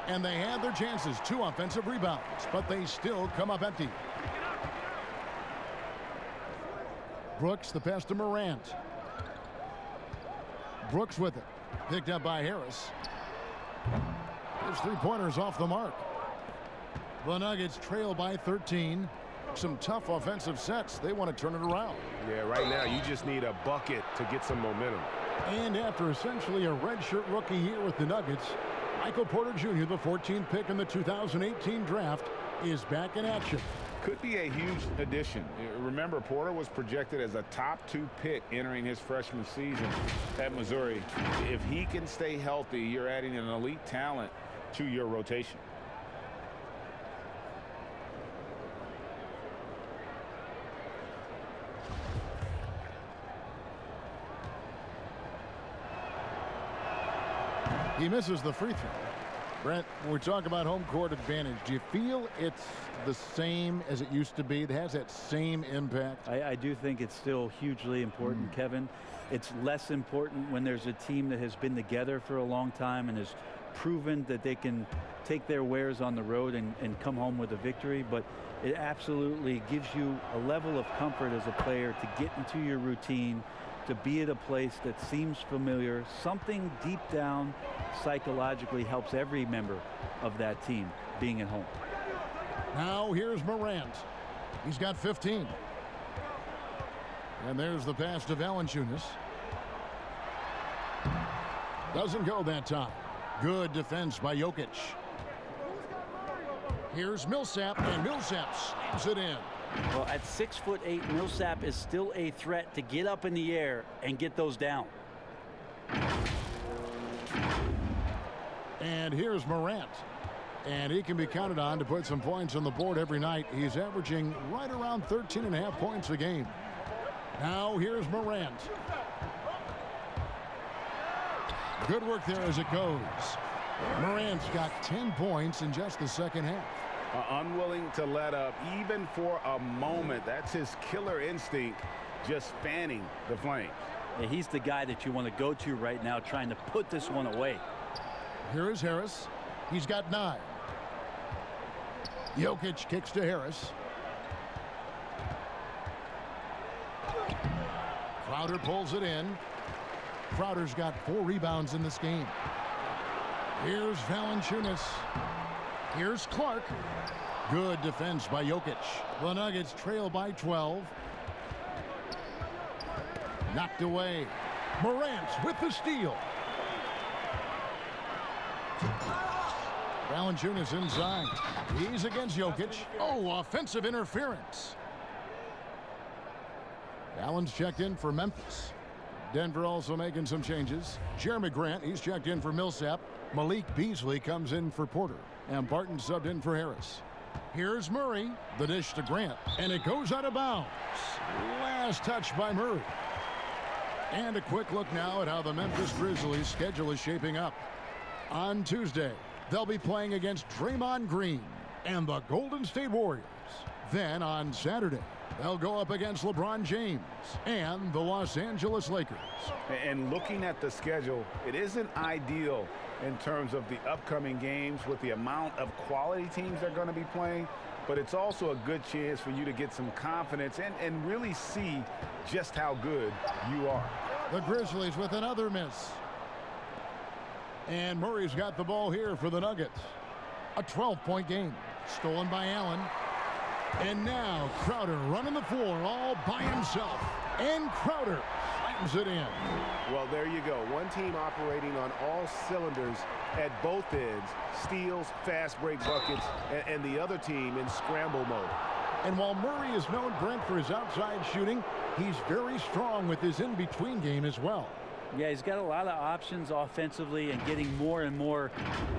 S1: And they had their chances. 2 offensive rebounds, but they still come up empty. Brooks, the pass to Morant. Brooks with it. Picked up by Harris. His 3-pointers off the mark. The Nuggets trail by 13. Some tough offensive sets. They want to turn it around.
S5: Yeah, right now you just need a bucket to get some momentum.
S1: And after essentially a redshirt rookie year with the Nuggets, Michael Porter Jr., the 14th pick in the 2018 draft, is back in action.
S3: Could be a huge addition. Remember, Porter was projected as a top 2 pick entering his freshman season at Missouri. If he can stay healthy, you're adding an elite talent to your rotation.
S1: He misses the free throw. Brent, when we talk about home court advantage, do you feel it's the same as it used to be? It has that same impact?
S4: I do think it's still hugely important, Kevin. It's less important when there's a team that has been together for a long time and has proven that they can take their wares on the road and come home with a victory. But it absolutely gives you a level of comfort as a player to get into your routine, to be at a place that seems familiar. Something deep down psychologically helps every member of that team being at home.
S1: Now here's Morant. He's got 15. And there's the pass to Valanciunas. Doesn't go that time. Good defense by Jokic. Here's Millsap, and Millsap slams it in.
S4: Well, at 6'8", Millsap is still a threat to get up in the air and get those down.
S1: And here's Morant. And he can be counted on to put some points on the board every night. He's averaging right around 13.5 points a game. Now here's Morant. Good work there as it goes. Morant's got 10 points in just the second half.
S3: Unwilling to let up even for a moment. That's his killer instinct, just fanning the flames.
S4: Yeah, he's the guy that you want to go to right now, trying to put this one away.
S1: Here is Harris. He's got 9. Jokic kicks to Harris. Crowder pulls it in. Crowder's got 4 rebounds in this game. Here's Valanciunas. Here's Clark. Good defense by Jokic. The Nuggets trail by 12. Knocked away. Morant with the steal. Valanciunas inside. He's against Jokic. Oh, offensive interference. Allen's checked in for Memphis. Denver also making some changes. Jeremy Grant, he's checked in for Millsap. Malik Beasley comes in for Porter. And Barton subbed in for Harris. Here's Murray. The dish to Grant. And it goes out of bounds. Last touch by Murray. And a quick look now at how the Memphis Grizzlies' schedule is shaping up. On Tuesday, they'll be playing against Draymond Green and the Golden State Warriors. Then on Saturday, they'll go up against LeBron James and the Los Angeles Lakers.
S3: And looking at the schedule, it isn't ideal in terms of the upcoming games with the amount of quality teams they're going to be playing, but it's also a good chance for you to get some confidence and really see just how good you are.
S1: The Grizzlies with another miss. And Murray's got the ball here for the Nuggets. A 12-point game. Stolen by Allen. And now Crowder running the floor all by himself. And Crowder slams it in.
S5: Well, there you go. One team operating on all cylinders at both ends. Steals, fast break buckets, and the other team in scramble mode.
S1: And while Murray is known, Brent, for his outside shooting, he's very strong with his in-between game as well.
S4: Yeah, he's got a lot of options offensively and getting more and more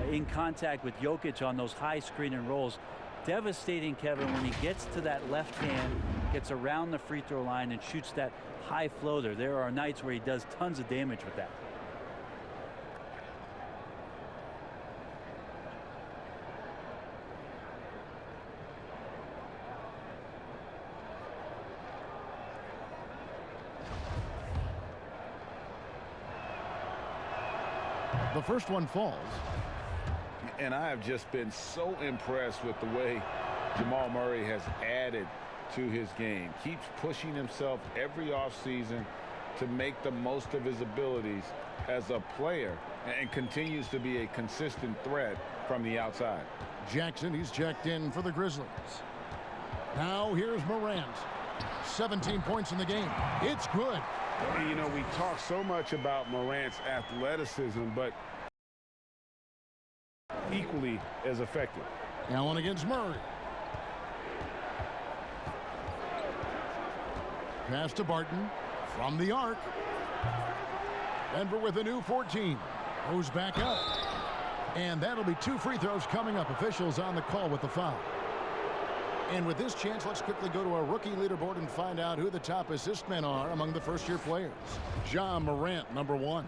S4: in contact with Jokic on those high screen and rolls. Devastating, Kevin, when he gets to that left hand, gets around the free throw line and shoots that high floater. There are nights where he does tons of damage with that.
S1: The first one falls.
S3: And I have just been so impressed with the way Jamal Murray has added to his game. Keeps pushing himself every offseason to make the most of his abilities as a player and continues to be a consistent threat from the outside.
S1: Jackson, he's checked in for the Grizzlies. Now here's Morant. 17 points in the game. It's good.
S5: You know, we talk so much about Morant's athleticism, but equally as effective.
S1: Allen against Murray. Pass to Barton from the arc. Denver with a new 14. Goes back up. And that'll be 2 free throws coming up. Officials on the call with the foul. And with this chance, let's quickly go to our rookie leaderboard and find out who the top assist men are among the first-year players. Ja Morant, #1.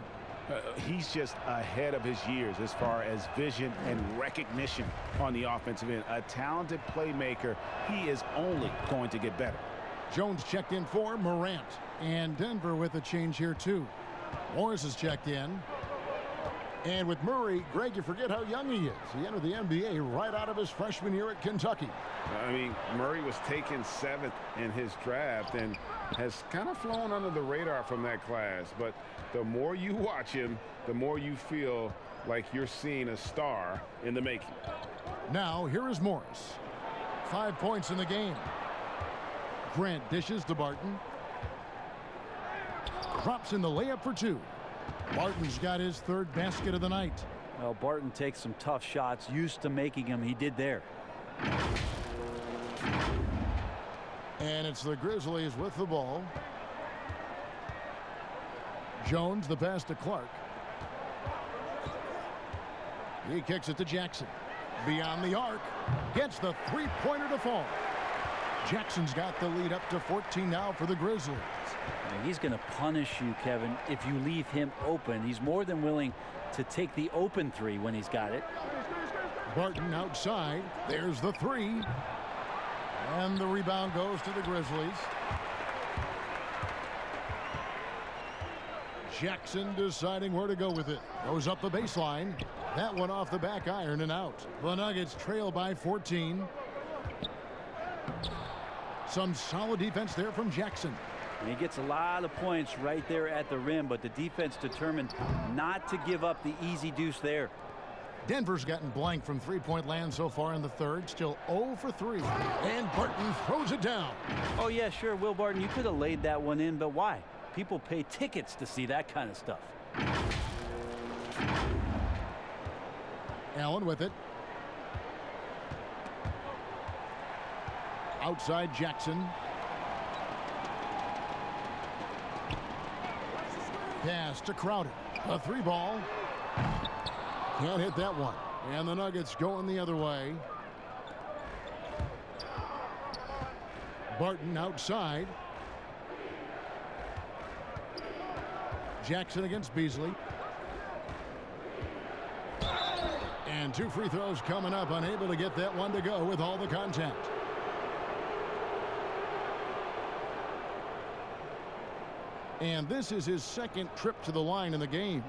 S5: He's just ahead of his years as far as vision and recognition on the offensive end. A talented playmaker. He is only going to get better.
S1: Jones checked in for Morant. And Denver with a change here, too. Morris is checked in. And with Murray, Greg, you forget how young he is. He entered the NBA right out of his freshman year at Kentucky.
S5: I mean, Murray was taken 7th in his draft and has kind of flown under the radar from that class. But the more you watch him, the more you feel like you're seeing a star in the making.
S1: Now, here is Morris. 5 points in the game. Grant dishes to Barton. Drops in the layup for 2. Barton's got his 3rd basket of the night.
S4: Well, Barton takes some tough shots. Used to making them. He did there.
S1: And it's the Grizzlies with the ball. Jones, the pass to Clark. He kicks it to Jackson. Beyond the arc. Gets the 3-pointer to fall. Jackson's got the lead up to 14 now for the Grizzlies.
S4: He's going to punish you, Kevin, if you leave him open. He's more than willing to take the open 3 when he's got it.
S1: Barton outside. There's the 3. And the rebound goes to the Grizzlies. Jackson deciding where to go with it. Goes up the baseline. That one off the back iron and out. The Nuggets trail by 14. Some solid defense there from Jackson.
S4: He gets a lot of points right there at the rim, but the defense determined not to give up the easy deuce there.
S1: Denver's gotten blank from 3-point land so far in the 3rd. Still 0 for 3. And Barton throws it down.
S4: Oh, yeah, sure, Will Barton, you could have laid that one in, but why? People pay tickets to see that kind of stuff.
S1: Allen with it. Outside Jackson. Pass to Crowder. A 3-ball. Can't hit that one. And the Nuggets going the other way. Barton outside. Jackson against Beasley. And 2 free throws coming up. Unable to get that one to go with all the contact. And this is his second trip to the line in the game.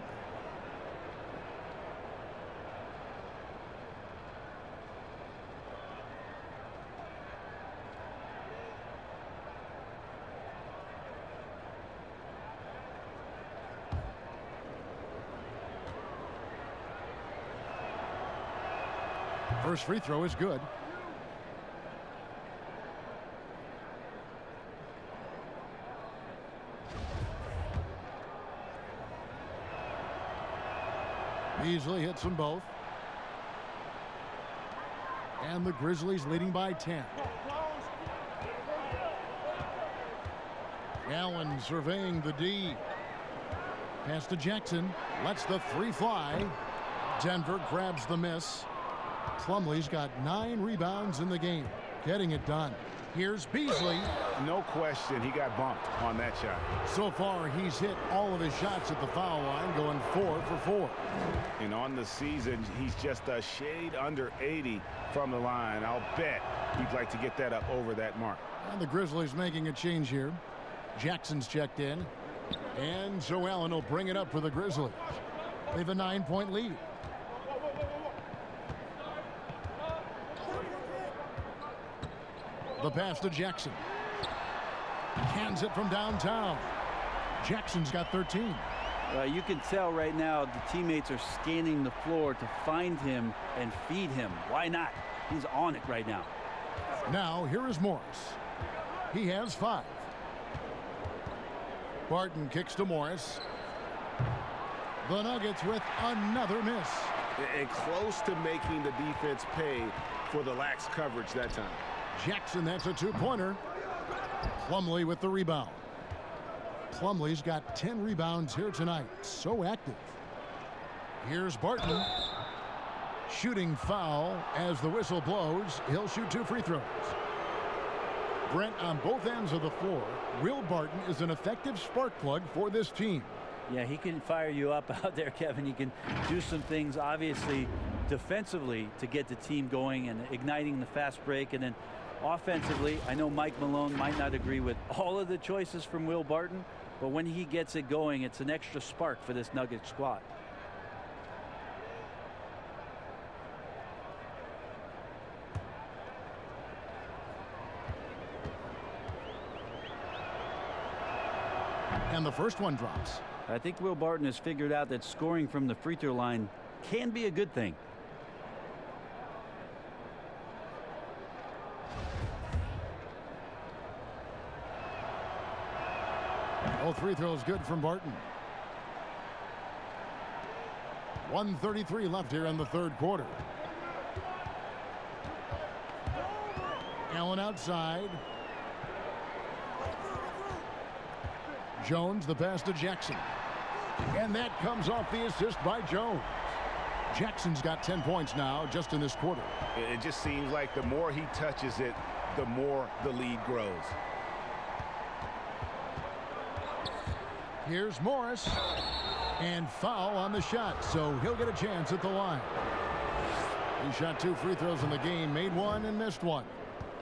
S1: First free throw is good. Beasley hits them both. And the Grizzlies leading by 10. Allen surveying the D. Pass to Jackson. Lets the 3 fly. Denver grabs the miss. Plumlee's got 9 rebounds in the game. Getting it done. Here's Beasley.
S3: No question, he got bumped on that shot.
S1: So far, he's hit all of his shots at the foul line, going 4 for 4.
S3: And on the season, he's just a shade under 80 from the line. I'll bet he'd like to get that up over that mark.
S1: And the Grizzlies making a change here. Jackson's checked in. And so Allen will bring it up for the Grizzlies. They have a 9-point lead. The pass to Jackson. Hands it from downtown. Jackson's got 13.
S4: You can tell right now the teammates are scanning the floor to find him and feed him. Why not? He's on it right now.
S1: Now here is Morris. He has 5. Barton kicks to Morris. The Nuggets with another miss.
S5: And close to making the defense pay for the lax coverage that time.
S1: Jackson, that's a 2-pointer. Plumlee with the rebound. Plumlee's got 10 rebounds here tonight. So active. Here's Barton. Shooting foul as the whistle blows. He'll shoot 2 free throws. Brent, on both ends of the floor, Will Barton is an effective spark plug for this team.
S4: Yeah, he can fire you up out there, Kevin. He can do some things, obviously, defensively to get the team going and igniting the fast break. And then offensively, I know Mike Malone might not agree with all of the choices from Will Barton, but when he gets it going, it's an extra spark for this Nugget squad.
S1: And the first one drops.
S4: I think Will Barton has figured out that scoring from the free throw line can be a good thing.
S1: All free throws good from Barton. 1:33 left here in the third quarter. Allen outside. Jones, the pass to Jackson. And that comes off the assist by Jones. Jackson's got 10 points now just in this quarter.
S3: It just seems like the more he touches it, the more the lead grows.
S1: Here's Morris. And foul on the shot, so he'll get a chance at the line. He shot 2 free throws in the game, made 1 and missed 1.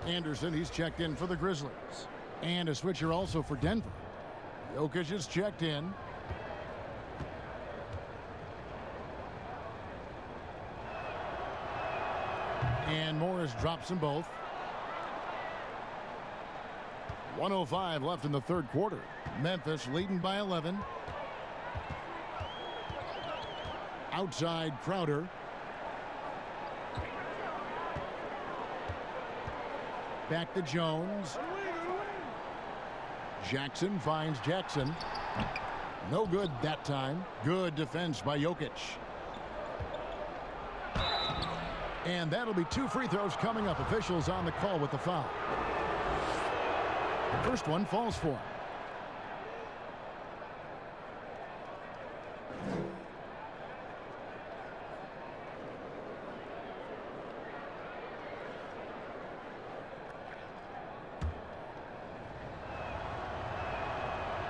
S1: Anderson, he's checked in for the Grizzlies. And a switcher also for Denver. Jokic is checked in. And Morris drops them both. 1:05 left in the third quarter. Memphis leading by 11. Outside Crowder. Back to Jones. Jackson finds Jackson. No good that time. Good defense by Jokic. And that'll be 2 free throws coming up. Officials on the call with the foul. First one falls for him.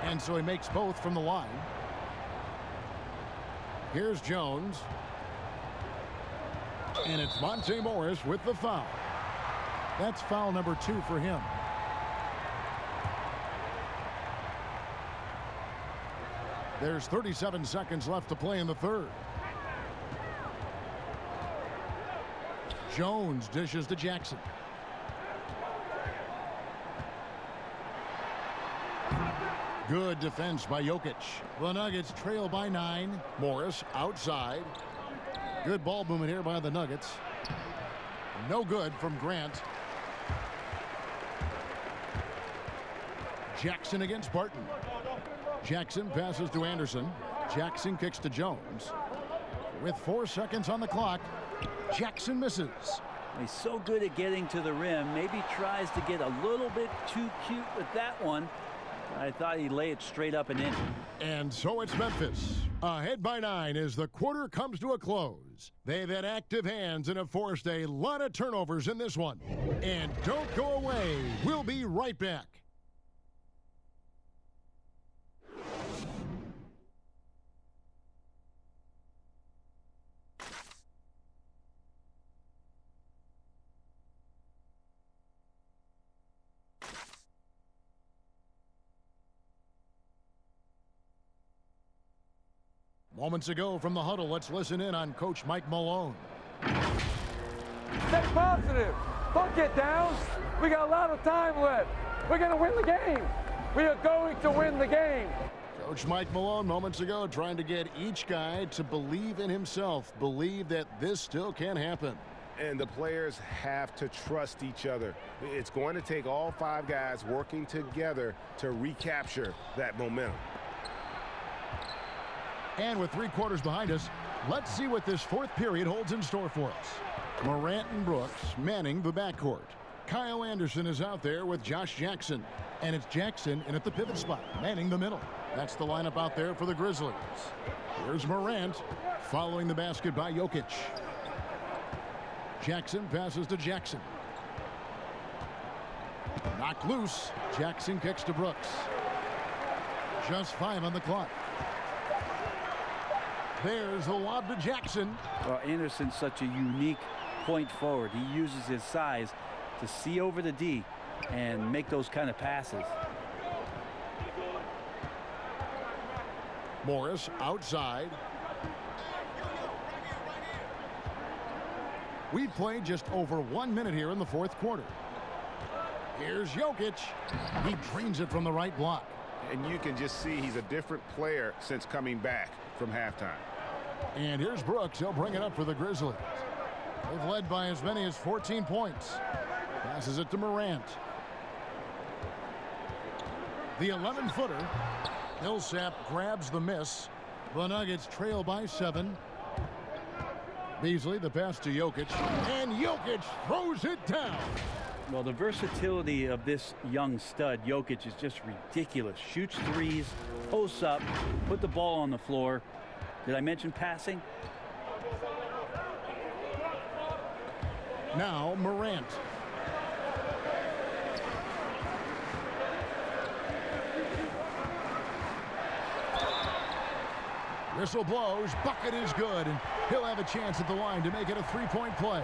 S1: And so he makes both from the line. Here's Jones. And it's Monte Morris with the foul. That's foul number 2 for him. There's 37 seconds left to play in the third. Jones dishes to Jackson. Good defense by Jokic. The Nuggets trail by 9. Morris outside. Good ball movement here by the Nuggets. No good from Grant. Jackson against Barton. Jackson passes to Anderson. Jackson kicks to Jones. With 4 seconds on the clock, Jackson misses.
S4: He's so good at getting to the rim. Maybe tries to get a little bit too cute with that one. I thought he'd lay it straight up and in.
S1: And so it's Memphis. Ahead by 9 as the quarter comes to a close. They've had active hands and have forced a lot of turnovers in this one. And don't go away. We'll be right back. Moments ago from the huddle, let's listen in on Coach Mike Malone.
S14: Stay positive. Don't get down. We got a lot of time left. We're going to win the game. We are going to win the game.
S1: Coach Mike Malone moments ago trying to get each guy to believe in himself, believe that this still can happen.
S5: And the players have to trust each other. It's going to take all 5 guys working together to recapture that momentum.
S1: And with 3 quarters behind us, let's see what this 4th period holds in store for us. Morant and Brooks manning the backcourt. Kyle Anderson is out there with Josh Jackson. And it's Jackson in at the pivot spot, manning the middle. That's the lineup out there for the Grizzlies. Here's Morant following the basket by Jokic. Jackson passes to Jackson. Knocked loose. Jackson kicks to Brooks. Just 5 on the clock. There's the lob to Jackson.
S4: Well, Anderson's such a unique point forward. He uses his size to see over the D and make those kind of passes.
S1: Morris outside. We've played just over 1 minute here in the 4th quarter. Here's Jokic. He drains it from the right block.
S3: And you can just see he's a different player since coming back from halftime.
S1: And here's Brooks. He'll bring it up for the Grizzlies. They've led by as many as 14 points. Passes it to Morant. The 11-footer. Millsap grabs the miss. The Nuggets trail by 7. Beasley, the pass to Jokic. And Jokic throws it down.
S4: Well, the versatility of this young stud, Jokic, is just ridiculous. Shoots threes, posts up, put the ball on the floor. Did I mention passing?
S1: Now Morant. Whistle blows. Bucket is good. And he'll have a chance at the line to make it a 3-point play.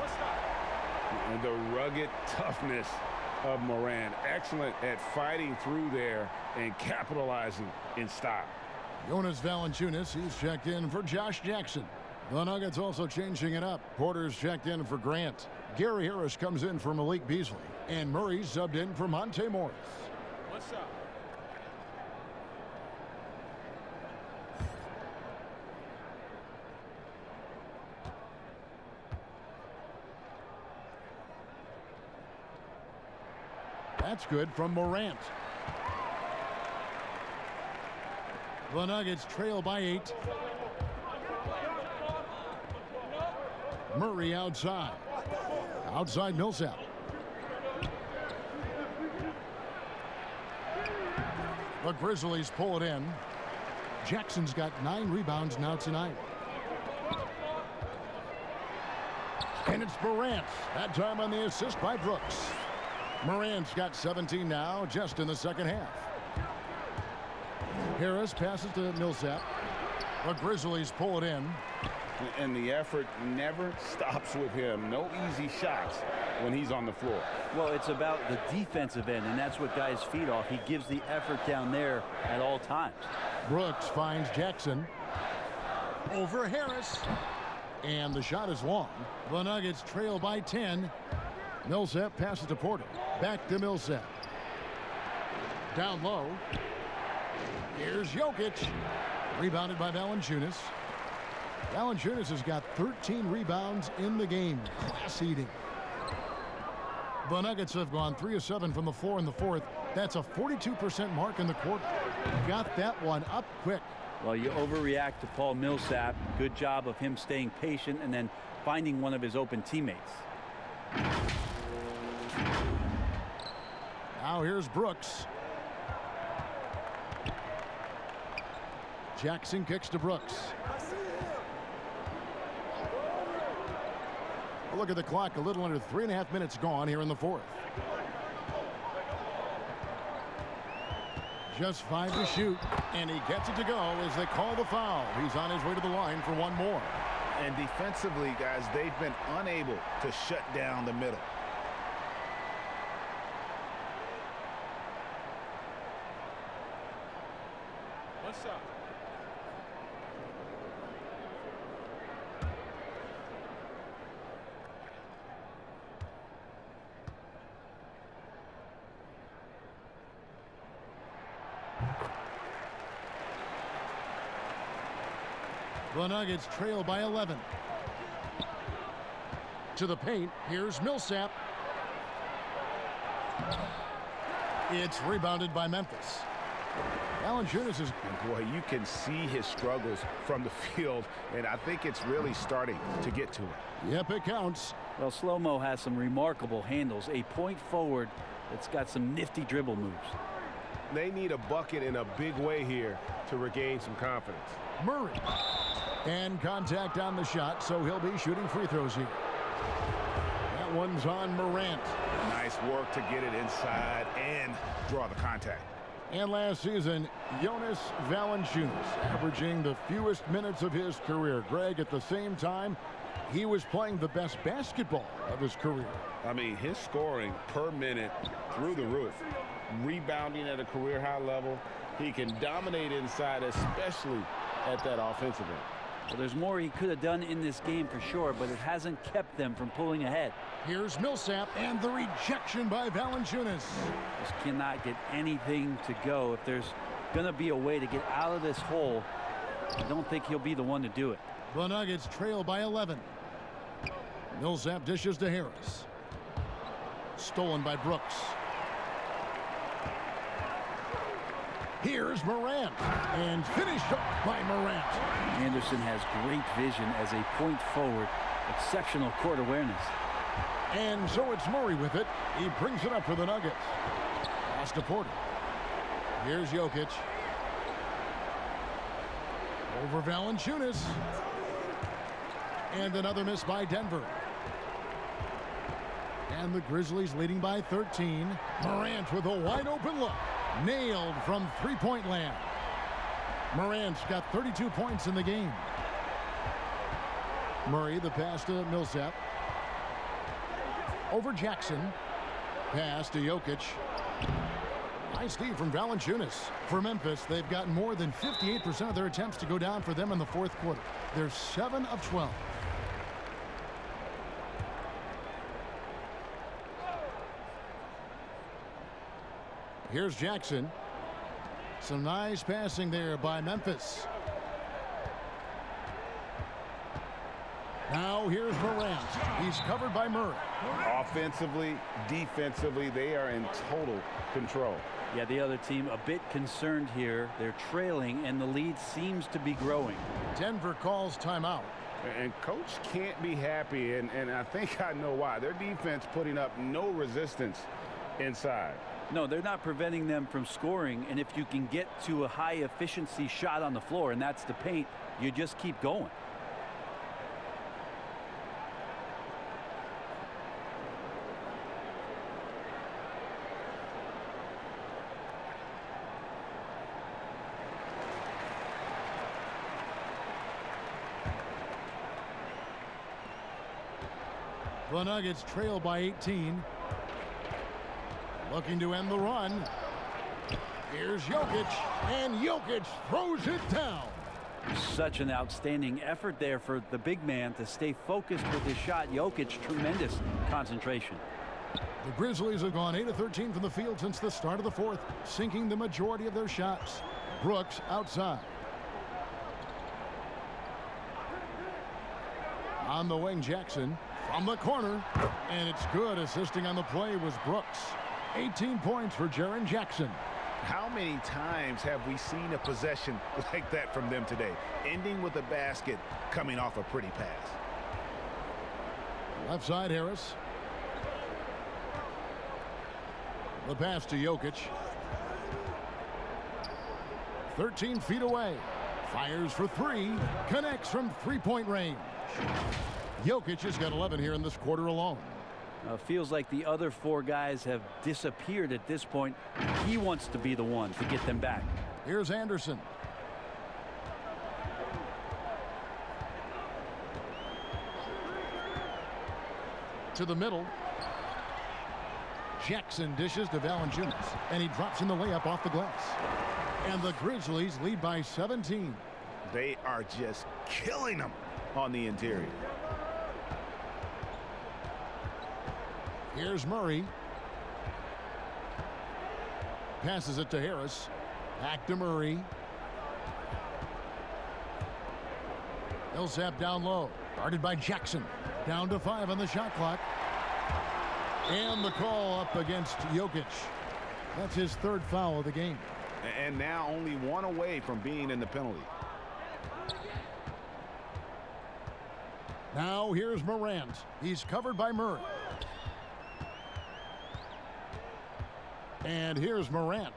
S5: And the rugged toughness of Morant. Excellent at fighting through there and capitalizing in style.
S1: Jonas Valanciunas, he's checked in for Josh Jackson. The Nuggets also changing it up. Porter's checked in for Grant. Gary Harris comes in for Malik Beasley. And Murray's subbed in for Monte Morris.
S7: What's up?
S1: That's good from Morant. The Nuggets trail by 8. Murray outside. Outside Millsap. The Grizzlies pull it in. Jackson's got 9 rebounds now tonight. And it's Morant. That time on the assist by Brooks. Morant's got 17 now, just in the second half. Harris passes to Millsap. The Grizzlies pull it in.
S3: And the effort never stops with him. No easy shots when he's on the floor.
S4: Well, it's about the defensive end, and that's what guys feed off. He gives the effort down there at all times.
S1: Brooks finds Jackson. Over Harris. And the shot is long. The Nuggets trail by 10. Millsap passes to Porter. Back to Millsap. Down low. Here's Jokic. Rebounded by Valanciunas. Valanciunas has got 13 rebounds in the game. Class eating. The Nuggets have gone 3 of 7 from the floor in the fourth. That's a 42% mark in the quarter. Got that one up quick.
S4: Well, you overreact to Paul Millsap. Good job of him staying patient and then finding one of his open teammates.
S1: Now here's Brooks. Jackson kicks to Brooks. Look at the clock. A little under 3.5 minutes gone here in the fourth. Just 5 to shoot, and he gets it to go as they call the foul. He's on his way to the line for one more.
S13: And defensively, guys, they've been unable to shut down the middle.
S7: What's up?
S1: The Nuggets trail by 11. To the paint, here's Millsap. It's rebounded by Memphis. Valanciunas is...
S13: Boy, you can see his struggles from the field, and I think it's really starting to get to him.
S1: Yep, it counts.
S4: Well, Slow-Mo has some remarkable handles. A point forward that's got some nifty dribble moves.
S5: They need a bucket in a big way here to regain some confidence.
S1: Murray. And contact on the shot, so he'll be shooting free throws here. That one's on Morant.
S13: Nice work to get it inside and draw the contact.
S1: And last season, Jonas Valanciunas averaging the fewest minutes of his career. Greg, at the same time, he was playing the best basketball of his career.
S3: I mean, his scoring per minute through the roof. Rebounding at a career high level. He can dominate inside, especially at that offensive end.
S4: Well, there's more he could have done in this game for sure, but it hasn't kept them from pulling ahead.
S1: Here's Millsap and the rejection by Valanciunas.
S4: Just cannot get anything to go. If there's going to be a way to get out of this hole, I don't think he'll be the one to do it.
S1: The Nuggets trail by 11. Millsap dishes to Harris. Stolen by Brooks. Here's Morant, and finished off by Morant.
S4: Anderson has great vision as a point forward. Exceptional court awareness.
S1: And so it's Murray with it. He brings it up for the Nuggets. Pass to Porter. Here's Jokic. Over Valanciunas. And another miss by Denver. And the Grizzlies leading by 13. Morant with a wide open look. Nailed from three-point land. Morant's got 32 points in the game. Murray, the pass to Millsap. Over Jackson. Pass to Jokic. Nice D from Valanciunas. For Memphis, they've gotten more than 58% of their attempts to go down for them in the fourth quarter. They're 7 of 12. Here's Jackson. Some nice passing there by Memphis. Now here's Morant. He's covered by Murray.
S3: Offensively, defensively, they are in total control.
S4: Yeah, the other team a bit concerned here. They're trailing, and the lead seems to be growing.
S1: Denver calls timeout.
S5: And coach can't be happy, and I think I know why. Their defense putting up no resistance inside.
S4: No, they're not preventing them from scoring, and if you can get to a high efficiency shot on the floor, and that's the paint, you just keep going.
S1: The Nuggets trail by 18. Looking to end the run. Here's Jokic, and Jokic throws it down.
S4: Such an outstanding effort there for the big man to stay focused with his shot. Jokic, tremendous concentration.
S1: The Grizzlies have gone 8 of 13 from the field since the start of the fourth, sinking the majority of their shots. Brooks outside. On the wing, Jackson from the corner, and it's good. Assisting on the play was Brooks. 18 points for Jaren Jackson.
S13: How many times have we seen a possession like that from them today, ending with a basket coming off a pretty pass?
S1: Left side, Harris. The pass to Jokic. 13 feet away. Fires for three. Connects from three-point range. Jokic has got 11 here in this quarter alone.
S4: Feels like the other four guys have disappeared at this point. He wants to be the one to get them back.
S1: Here's Anderson. To the middle. Jackson dishes to Valanciunas, and he drops in the layup off the glass. And the Grizzlies lead by 17.
S13: They are just killing them on the interior.
S1: Here's Murray. Passes it to Harris. Back to Murray. Millsap down low. Guarded by Jackson. Down to 5 on the shot clock. And the call up against Jokic. That's his third foul of the game.
S13: And now only one away from being in the penalty.
S1: Now here's Morant. He's covered by Murray. And here's Morant.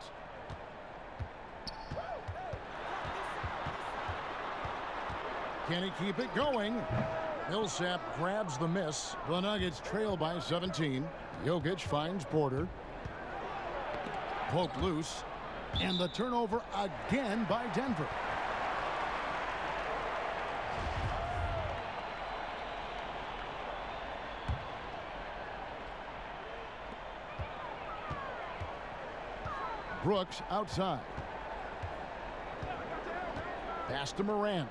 S1: Can he keep it going? Millsap grabs the miss. The Nuggets trail by 17. Jokic finds Porter. Poked loose. And the turnover again by Denver. Brooks outside. Pass to Morant.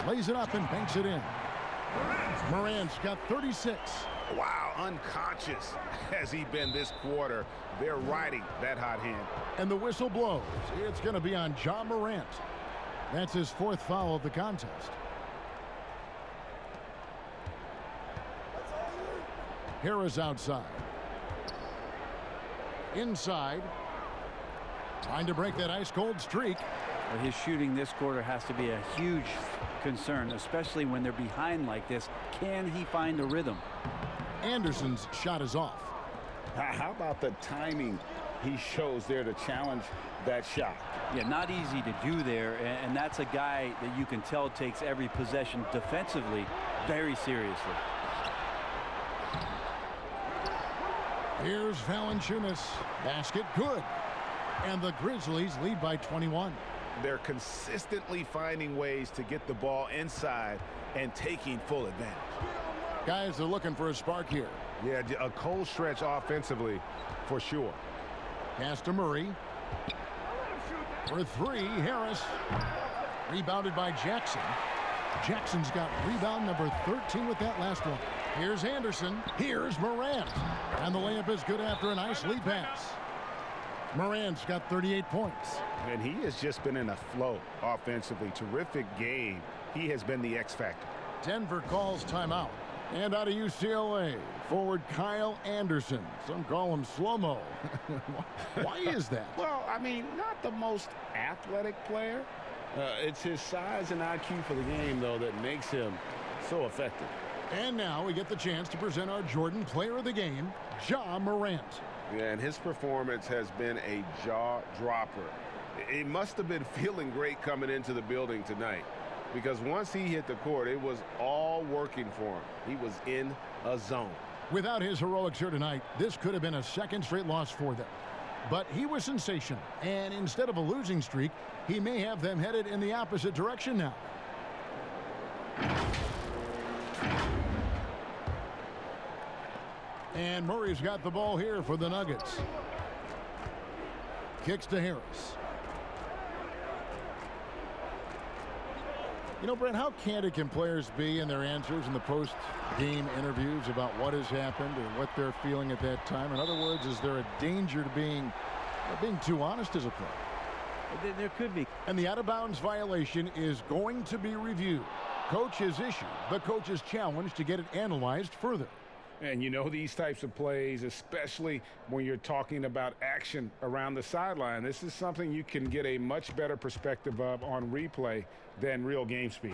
S1: Lays it up and banks it in. Morant's got 36.
S13: Wow, unconscious has he been this quarter. They're riding that hot hand.
S1: And the whistle blows. It's going to be on Ja Morant. That's his fourth foul of the contest. Harris outside. Inside. Trying to break that ice-cold streak.
S4: Well, his shooting this quarter has to be a huge concern, especially when they're behind like this. Can he find a rhythm?
S1: Anderson's shot is off.
S3: How about the timing he shows there to challenge that shot?
S4: Yeah, not easy to do there, and that's a guy that you can tell takes every possession defensively very seriously.
S1: Here's Valanciunas. Basket good. And the Grizzlies lead by 21.
S13: They're consistently finding ways to get the ball inside and taking full advantage.
S1: Guys are looking for a spark here.
S5: Yeah, a cold stretch offensively for sure.
S1: Pass to Murray. For three, Harris. Rebounded by Jackson. Jackson's got rebound number 13 with that last one. Here's Anderson. Here's Morant. And the layup is good after a nice lead pass. Morant's got 38 points.
S5: And he has just been in a flow offensively. Terrific game. He has been the X factor.
S1: Denver calls timeout. And out of UCLA, forward Kyle Anderson. Some call him slow-mo. Why is that?
S3: Well, I mean, not the most athletic player. It's his size and IQ for the game, though, that makes him so effective.
S1: And now we get the chance to present our Jordan Player of the Game, Ja Morant.
S5: Yeah, and his performance has been a jaw-dropper. He must have been feeling great coming into the building tonight, because once he hit the court, it was all working for him. He was in a zone.
S1: Without his heroics here tonight, this could have been a second straight loss for them. But he was sensational, and instead of a losing streak, he may have them headed in the opposite direction now. And Murray's got the ball here for the Nuggets. Kicks to Harris. You know, Brent, how candid can players be in their answers in the post-game interviews about what has happened or what they're feeling at that time? In other words, is there a danger to being too honest as a player?
S4: There could be.
S1: And the out-of-bounds violation is going to be reviewed. Coach has issued the coach's challenge to get it analyzed further.
S5: And you know, these types of plays, especially when you're talking about action around the sideline, this is something you can get a much better perspective of on replay than real game speed.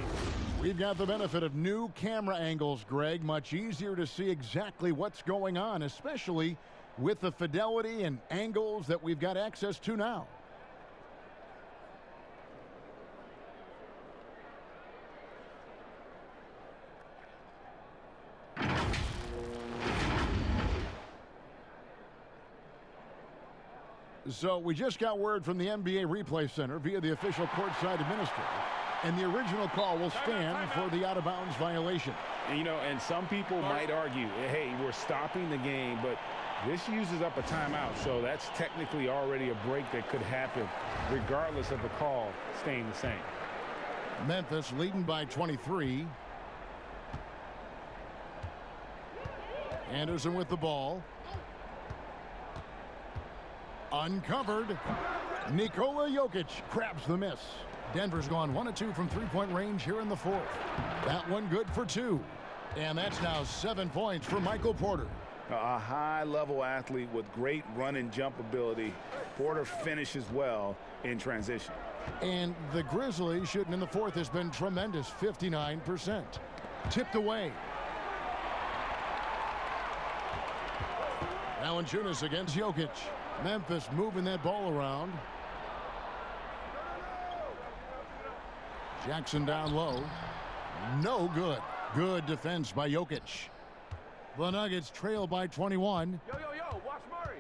S1: We've got the benefit of new camera angles, Greg. Much easier to see exactly what's going on, especially with the fidelity and angles that we've got access to now. So we just got word from the NBA Replay Center via the official courtside administrator, and the original call will stand for the out-of-bounds violation.
S3: You know, and some people might argue, hey, we're stopping the game, but this uses up a timeout, so that's technically already a break that could happen regardless of the call staying the same.
S1: Memphis leading by 23. Anderson with the ball. Uncovered. Nikola Jokic grabs the miss. Denver's gone 1 of 2 from three-point range here in the fourth. That one good for 2. And that's now 7 points for Michael Porter.
S13: A high-level athlete with great run and jump ability. Porter finishes well in transition.
S1: And the Grizzlies shooting in the fourth has been tremendous, 59%. Tipped away. Valanciunas against Jokic. Memphis moving that ball around. Jackson down low. No good. Good defense by Jokic. The Nuggets trail by 21.
S14: Yo, watch Murray.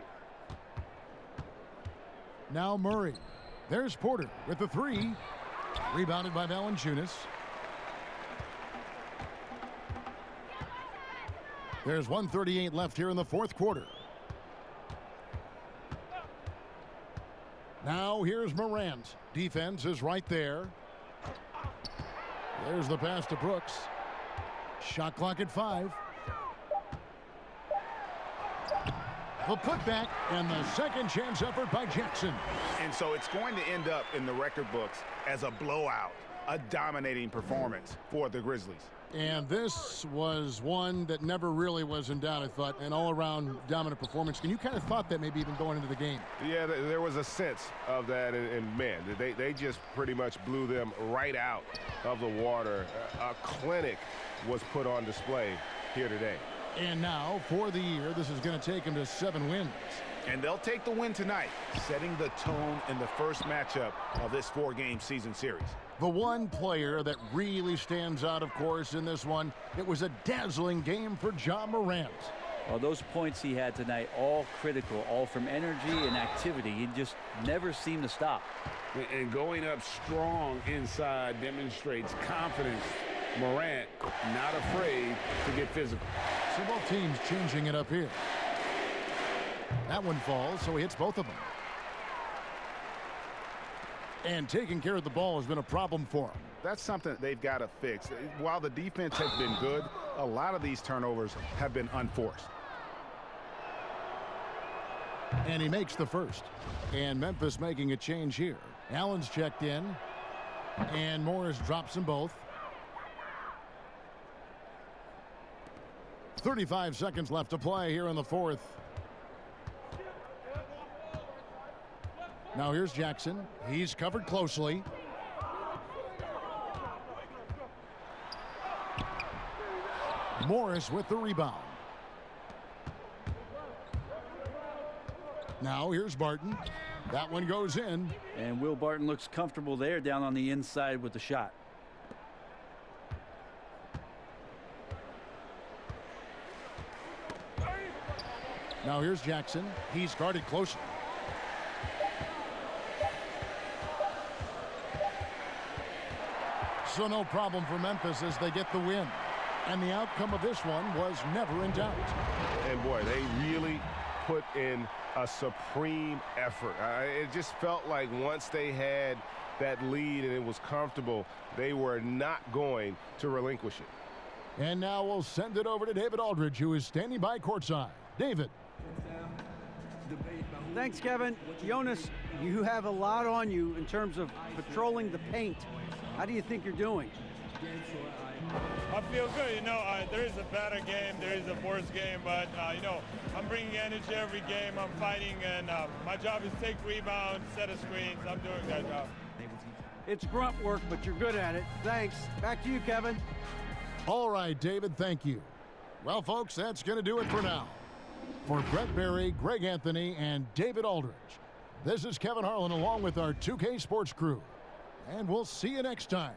S1: Now Murray. There's Porter with the 3. Rebounded by Valanciunas. There's 1:38 left here in the fourth quarter. Now here's Morant. Defense is right there. There's the pass to Brooks. Shot clock at 5. The putback and the second chance effort by Jackson.
S13: And so it's going to end up in the record books as a blowout, a dominating performance for the Grizzlies.
S1: And this was one that never really was in doubt, I thought, an all-around dominant performance. And you kind of thought that maybe even going into the game.
S5: Yeah, there was a sense of that, and man, they just pretty much blew them right out of the water. A clinic was put on display here today.
S1: And now, for the year, this is going to take them to 7 wins.
S13: And they'll take the win tonight, setting the tone in the first matchup of this 4-game season series.
S1: The one player that really stands out, of course, in this one, it was a dazzling game for Ja Morant.
S4: Well, those points he had tonight, all critical, all from energy and activity. He just never seemed to stop.
S3: And going up strong inside demonstrates confidence. Morant not afraid to get physical.
S1: So both teams changing it up here. That one falls, so he hits both of them. And taking care of the ball has been a problem for him.
S13: That's something they've got to fix. While the defense has been good, a lot of these turnovers have been unforced.
S1: And he makes the first. And Memphis making a change here. Allen's checked in. And Morris drops them both. 35 seconds left to play here in the fourth. Now here's Jackson. He's covered closely. Morris with the rebound. Now here's Barton. That one goes in.
S4: And Will Barton looks comfortable there down on the inside with the shot.
S1: Now here's Jackson. He's guarded closely. So no problem for Memphis as they get the win. And the outcome of this one was never in doubt.
S5: And boy, they really put in a supreme effort. It just felt like once they had that lead and it was comfortable, they were not going to relinquish it.
S1: And now we'll send it over to David Aldridge, who is standing by courtside. David.
S2: Thanks, Kevin. Jonas, you have a lot on you in terms of patrolling the paint. How do you think you're doing?
S8: I feel good. You know, there is a better game, there is a worse game, but, you know, I'm bringing energy every game. I'm fighting, and my job is take rebounds, set a screens. I'm doing that job.
S2: It's grunt work, but you're good at it. Thanks. Back to you, Kevin.
S1: All right, David, thank you. Well, folks, that's going to do it for now. For Brett Berry, Greg Anthony, and David Aldridge, this is Kevin Harlan along with our 2K Sports crew. And we'll see you next time.